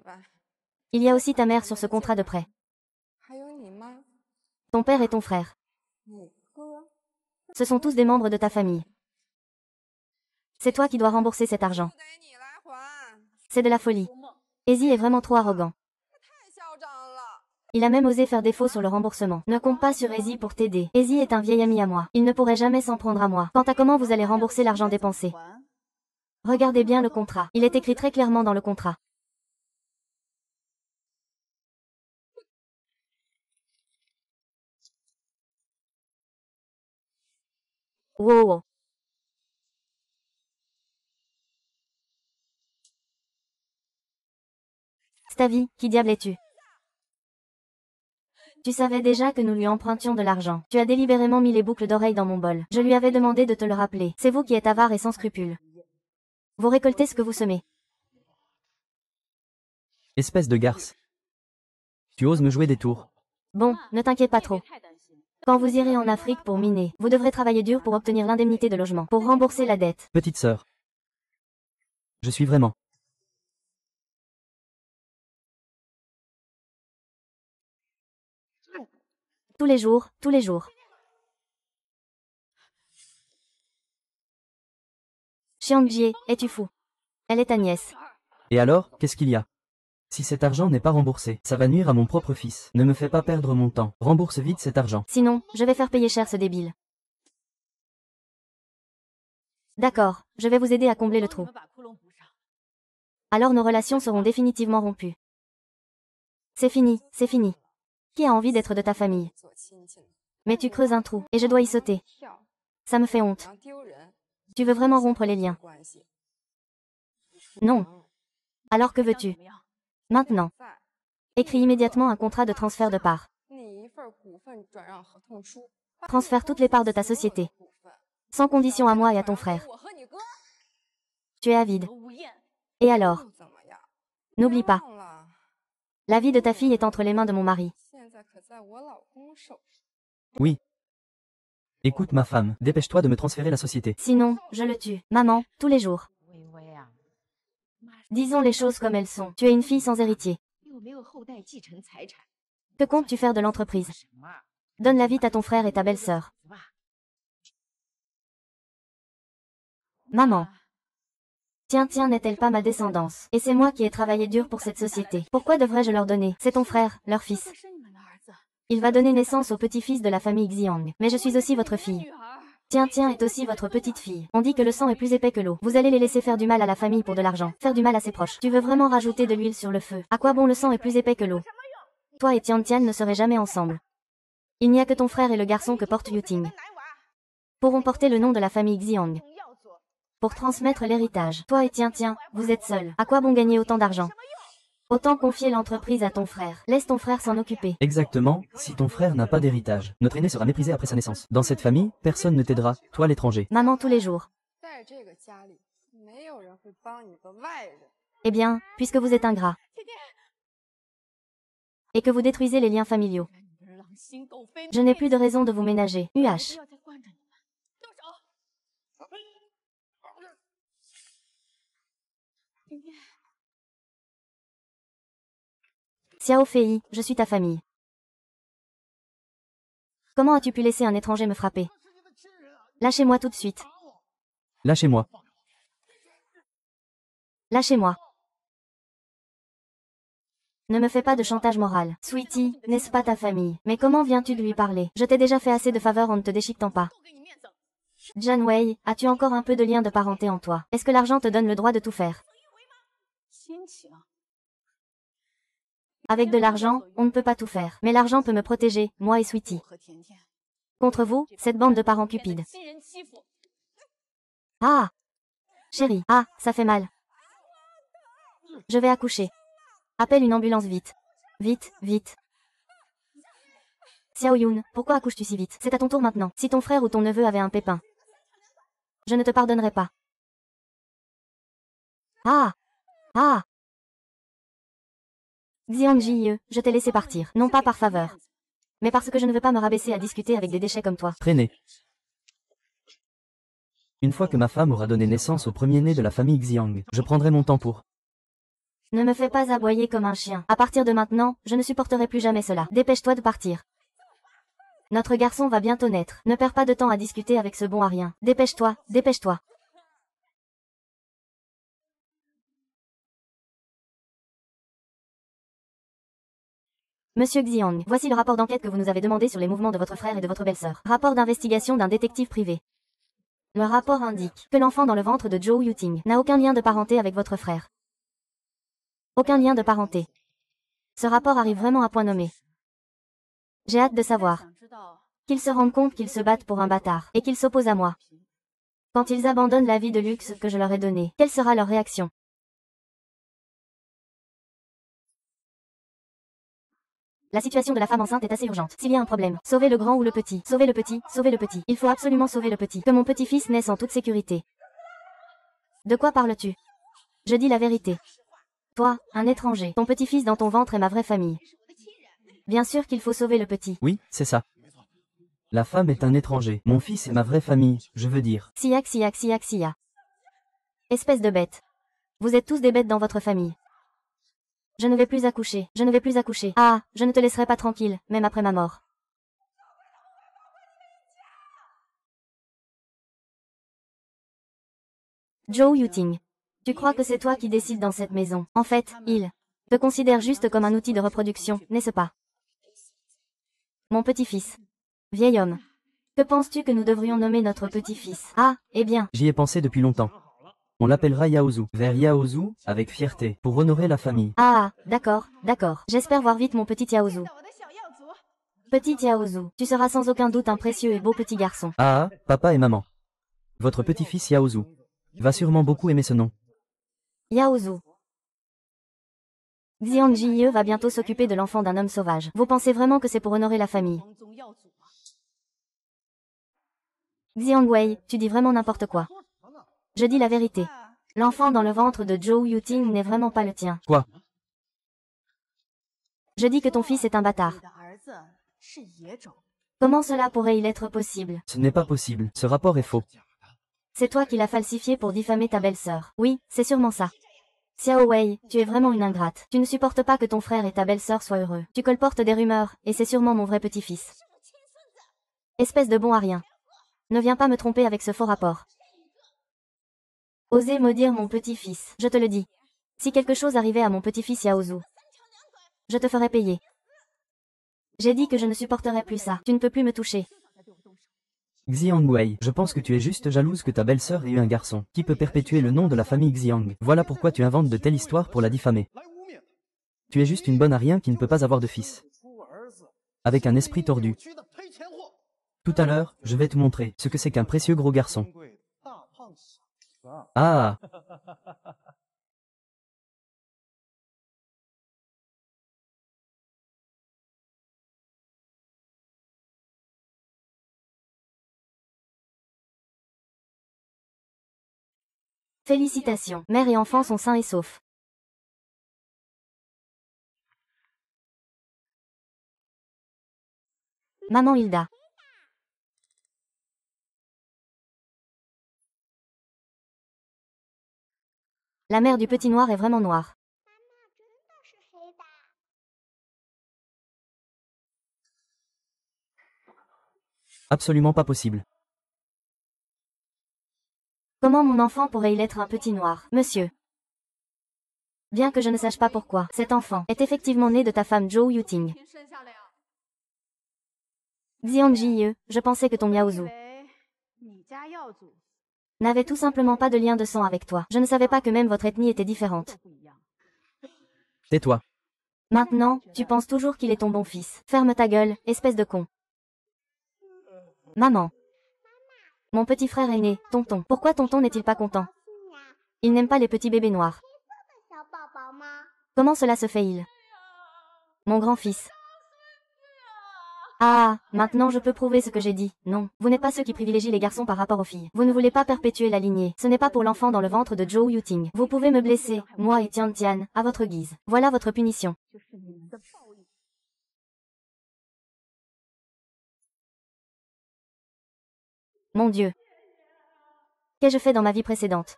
il y a aussi ta mère sur ce contrat de prêt. Ton père et ton frère. Ce sont tous des membres de ta famille. C'est toi qui dois rembourser cet argent. C'est de la folie. Izzy est vraiment trop arrogant. Il a même osé faire défaut sur le remboursement. Ne compte pas sur Izzy pour t'aider. Izzy est un vieil ami à moi. Il ne pourrait jamais s'en prendre à moi. Quant à comment vous allez rembourser l'argent dépensé, regardez bien le contrat. Il est écrit très clairement dans le contrat. Wow. Stavi, qui diable es-tu? Tu savais déjà que nous lui empruntions de l'argent. Tu as délibérément mis les boucles d'oreilles dans mon bol. Je lui avais demandé de te le rappeler. C'est vous qui êtes avare et sans scrupules. Vous récoltez ce que vous semez. Espèce de garce. Tu oses me jouer des tours. Bon, ne t'inquiète pas trop. Quand vous irez en Afrique pour miner, vous devrez travailler dur pour obtenir l'indemnité de logement, pour rembourser la dette. Petite sœur. Je suis vraiment. Tous les jours, tous les jours. Xiangjie, es-tu fou? Elle est ta nièce. Et alors, qu'est-ce qu'il y a? Si cet argent n'est pas remboursé, ça va nuire à mon propre fils. Ne me fais pas perdre mon temps. Rembourse vite cet argent. Sinon, je vais faire payer cher ce débile. D'accord, je vais vous aider à combler le trou. Alors nos relations seront définitivement rompues. C'est fini, c'est fini. Qui a envie d'être de ta famille? Mais tu creuses un trou, et je dois y sauter. Ça me fait honte. Tu veux vraiment rompre les liens? Non. Alors que veux-tu? Maintenant. Écris immédiatement un contrat de transfert de parts. Transfère toutes les parts de ta société. Sans condition à moi et à ton frère. Tu es avide. Et alors? N'oublie pas. La vie de ta fille est entre les mains de mon mari. Oui. Écoute ma femme, dépêche-toi de me transférer la société. Sinon, je le tue. Maman, tous les jours. Disons les choses comme elles sont. Tu es une fille sans héritier. Que comptes-tu faire de l'entreprise? Donne-la vite à ton frère et ta belle-sœur. Maman. Tiens, n'est-elle pas ma descendance? Et c'est moi qui ai travaillé dur pour cette société. Pourquoi devrais-je leur donner? C'est ton frère, leur fils. Il va donner naissance au petit-fils de la famille Xiang. Mais je suis aussi votre fille. Tiens est aussi votre petite fille. On dit que le sang est plus épais que l'eau. Vous allez les laisser faire du mal à la famille pour de l'argent. Faire du mal à ses proches. Tu veux vraiment rajouter de l'huile sur le feu? À quoi bon le sang est plus épais que l'eau? Toi et Tian ne seraient jamais ensemble. Il n'y a que ton frère et le garçon que porte Yuting pourront porter le nom de la famille Xiang. Pour transmettre l'héritage. Toi et Tian, vous êtes seuls. À quoi bon gagner autant d'argent? Autant confier l'entreprise à ton frère. Laisse ton frère s'en occuper. Exactement, si ton frère n'a pas d'héritage, notre aîné sera méprisé après sa naissance. Dans cette famille, personne ne t'aidera, toi l'étranger. Maman tous les jours. Eh bien, puisque vous êtes ingrat. Et que vous détruisez les liens familiaux. Je n'ai plus de raison de vous ménager. UH. Xiao Fei, je suis ta famille. Comment as-tu pu laisser un étranger me frapper? Lâchez-moi tout de suite. Lâchez-moi. Lâchez-moi. Ne me fais pas de chantage moral. Sweetie, n'est-ce pas ta famille? Mais comment viens-tu de lui parler? Je t'ai déjà fait assez de faveurs en ne te déchiquetant pas. Janwei, as-tu encore un peu de lien de parenté en toi? Est-ce que l'argent te donne le droit de tout faire? Avec de l'argent, on ne peut pas tout faire. Mais l'argent peut me protéger, moi et Sweetie. Contre vous, cette bande de parents cupides. Ah! Chérie, ah, ça fait mal. Je vais accoucher. Appelle une ambulance vite. Vite, vite. Xiao Yun, pourquoi accouches-tu si vite? C'est à ton tour maintenant. Si ton frère ou ton neveu avait un pépin, je ne te pardonnerai pas. Ah! Ah! Xiang Jie, je t'ai laissé partir. Non pas par faveur. Mais parce que je ne veux pas me rabaisser à discuter avec des déchets comme toi. Traîner. Une fois que ma femme aura donné naissance au premier-né de la famille Xiang, je prendrai mon temps pour... Ne me fais pas aboyer comme un chien. À partir de maintenant, je ne supporterai plus jamais cela. Dépêche-toi de partir. Notre garçon va bientôt naître. Ne perds pas de temps à discuter avec ce bon à rien. Dépêche-toi, dépêche-toi. Monsieur Xiang, voici le rapport d'enquête que vous nous avez demandé sur les mouvements de votre frère et de votre belle-sœur. Rapport d'investigation d'un détective privé. Le rapport indique que l'enfant dans le ventre de Zhou Yuting n'a aucun lien de parenté avec votre frère. Aucun lien de parenté. Ce rapport arrive vraiment à point nommé. J'ai hâte de savoir qu'ils se rendent compte qu'ils se battent pour un bâtard et qu'ils s'opposent à moi. Quand ils abandonnent la vie de luxe que je leur ai donnée, quelle sera leur réaction? La situation de la femme enceinte est assez urgente. S'il y a un problème, sauvez le grand ou le petit. Sauvez le petit, sauvez le petit. Il faut absolument sauver le petit. Que mon petit-fils naisse en toute sécurité. De quoi parles-tu? Je dis la vérité. Toi, un étranger, ton petit-fils dans ton ventre est ma vraie famille. Bien sûr qu'il faut sauver le petit. Oui, c'est ça. La femme est un étranger. Mon fils est ma vraie famille, je veux dire. Siak. Espèce de bête. Vous êtes tous des bêtes dans votre famille. Je ne vais plus accoucher, je ne vais plus accoucher. Ah, je ne te laisserai pas tranquille, même après ma mort. Zhou Yuting. Tu crois que c'est toi qui décides dans cette maison? En fait, il te considère juste comme un outil de reproduction, n'est-ce pas? Mon petit-fils. Vieil homme. Que penses-tu que nous devrions nommer notre petit-fils? Ah, eh bien. J'y ai pensé depuis longtemps. On l'appellera Yaozu, vers Yaozu, avec fierté, pour honorer la famille. Ah, d'accord. J'espère voir vite mon petit Yaozu. Petit Yaozu, tu seras sans aucun doute un précieux et beau petit garçon. Ah, papa et maman. Votre petit-fils Yaozu va sûrement beaucoup aimer ce nom. Yaozu. Xiang Jie va bientôt s'occuper de l'enfant d'un homme sauvage. Vous pensez vraiment que c'est pour honorer la famille? Xiang Wei, tu dis vraiment n'importe quoi. Je dis la vérité. L'enfant dans le ventre de Zhou Yuting n'est vraiment pas le tien. Quoi? Je dis que ton fils est un bâtard. Comment cela pourrait-il être possible? Ce n'est pas possible, ce rapport est faux. C'est toi qui l'as falsifié pour diffamer ta belle-sœur. Oui, c'est sûrement ça. Xiao Wei, tu es vraiment une ingrate. Tu ne supportes pas que ton frère et ta belle-sœur soient heureux. Tu colportes des rumeurs, et c'est sûrement mon vrai petit-fils. Espèce de bon à rien. Ne viens pas me tromper avec ce faux rapport. Osez maudire mon petit-fils, je te le dis. Si quelque chose arrivait à mon petit-fils Yaozu, je te ferai payer. J'ai dit que je ne supporterais plus ça. Tu ne peux plus me toucher. Xiang Wei, je pense que tu es juste jalouse que ta belle-sœur ait eu un garçon, qui peut perpétuer le nom de la famille Xiang. Voilà pourquoi tu inventes de telles histoires pour la diffamer. Tu es juste une bonne à rien qui ne peut pas avoir de fils. Avec un esprit tordu. Tout à l'heure, je vais te montrer ce que c'est qu'un précieux gros garçon. Ah! Félicitations, mère et enfant sont sains et saufs. Maman Hilda. La mère du petit noir est vraiment noire. Absolument pas possible. Comment mon enfant pourrait-il être un petit noir, monsieur? Bien que je ne sache pas pourquoi, cet enfant est effectivement né de ta femme Zhou Yuting. Xiang Jie, je pensais que ton Yaozu n'avait tout simplement pas de lien de sang avec toi. Je ne savais pas que même votre ethnie était différente. Tais-toi. Maintenant, tu penses toujours qu'il est ton bon fils. Ferme ta gueule, espèce de con. Maman. Mon petit frère aîné, Tonton. Pourquoi Tonton n'est-il pas content? Il n'aime pas les petits bébés noirs. Comment cela se fait-il? Mon grand-fils. Ah, maintenant je peux prouver ce que j'ai dit. Non, vous n'êtes pas ceux qui privilégient les garçons par rapport aux filles. Vous ne voulez pas perpétuer la lignée. Ce n'est pas pour l'enfant dans le ventre de Zhou Yuting. Vous pouvez me blesser, moi et Tian Tian, à votre guise. Voilà votre punition. Mon Dieu. Qu'ai-je fait dans ma vie précédente?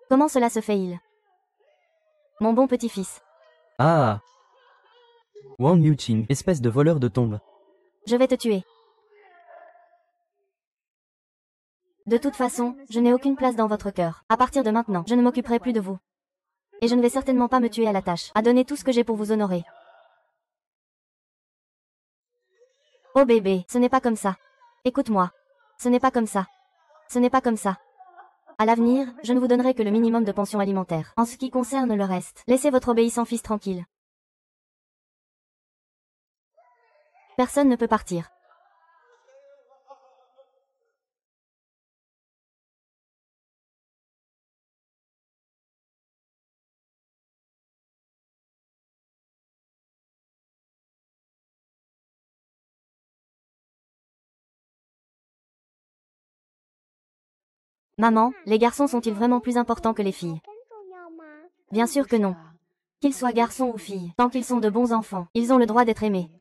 Comment cela se fait-il? Mon bon petit-fils. Ah! Wang Yuqing, espèce de voleur de tombes. Je vais te tuer. De toute façon, je n'ai aucune place dans votre cœur. À partir de maintenant, je ne m'occuperai plus de vous. Et je ne vais certainement pas me tuer à la tâche, à donner tout ce que j'ai pour vous honorer. Oh bébé, ce n'est pas comme ça. Écoute-moi. Ce n'est pas comme ça. Ce n'est pas comme ça. À l'avenir, je ne vous donnerai que le minimum de pension alimentaire. En ce qui concerne le reste, laissez votre obéissant fils tranquille. Personne ne peut partir. Maman, les garçons sont-ils vraiment plus importants que les filles? Bien sûr que non. Qu'ils soient garçons ou filles, tant qu'ils sont de bons enfants, ils ont le droit d'être aimés.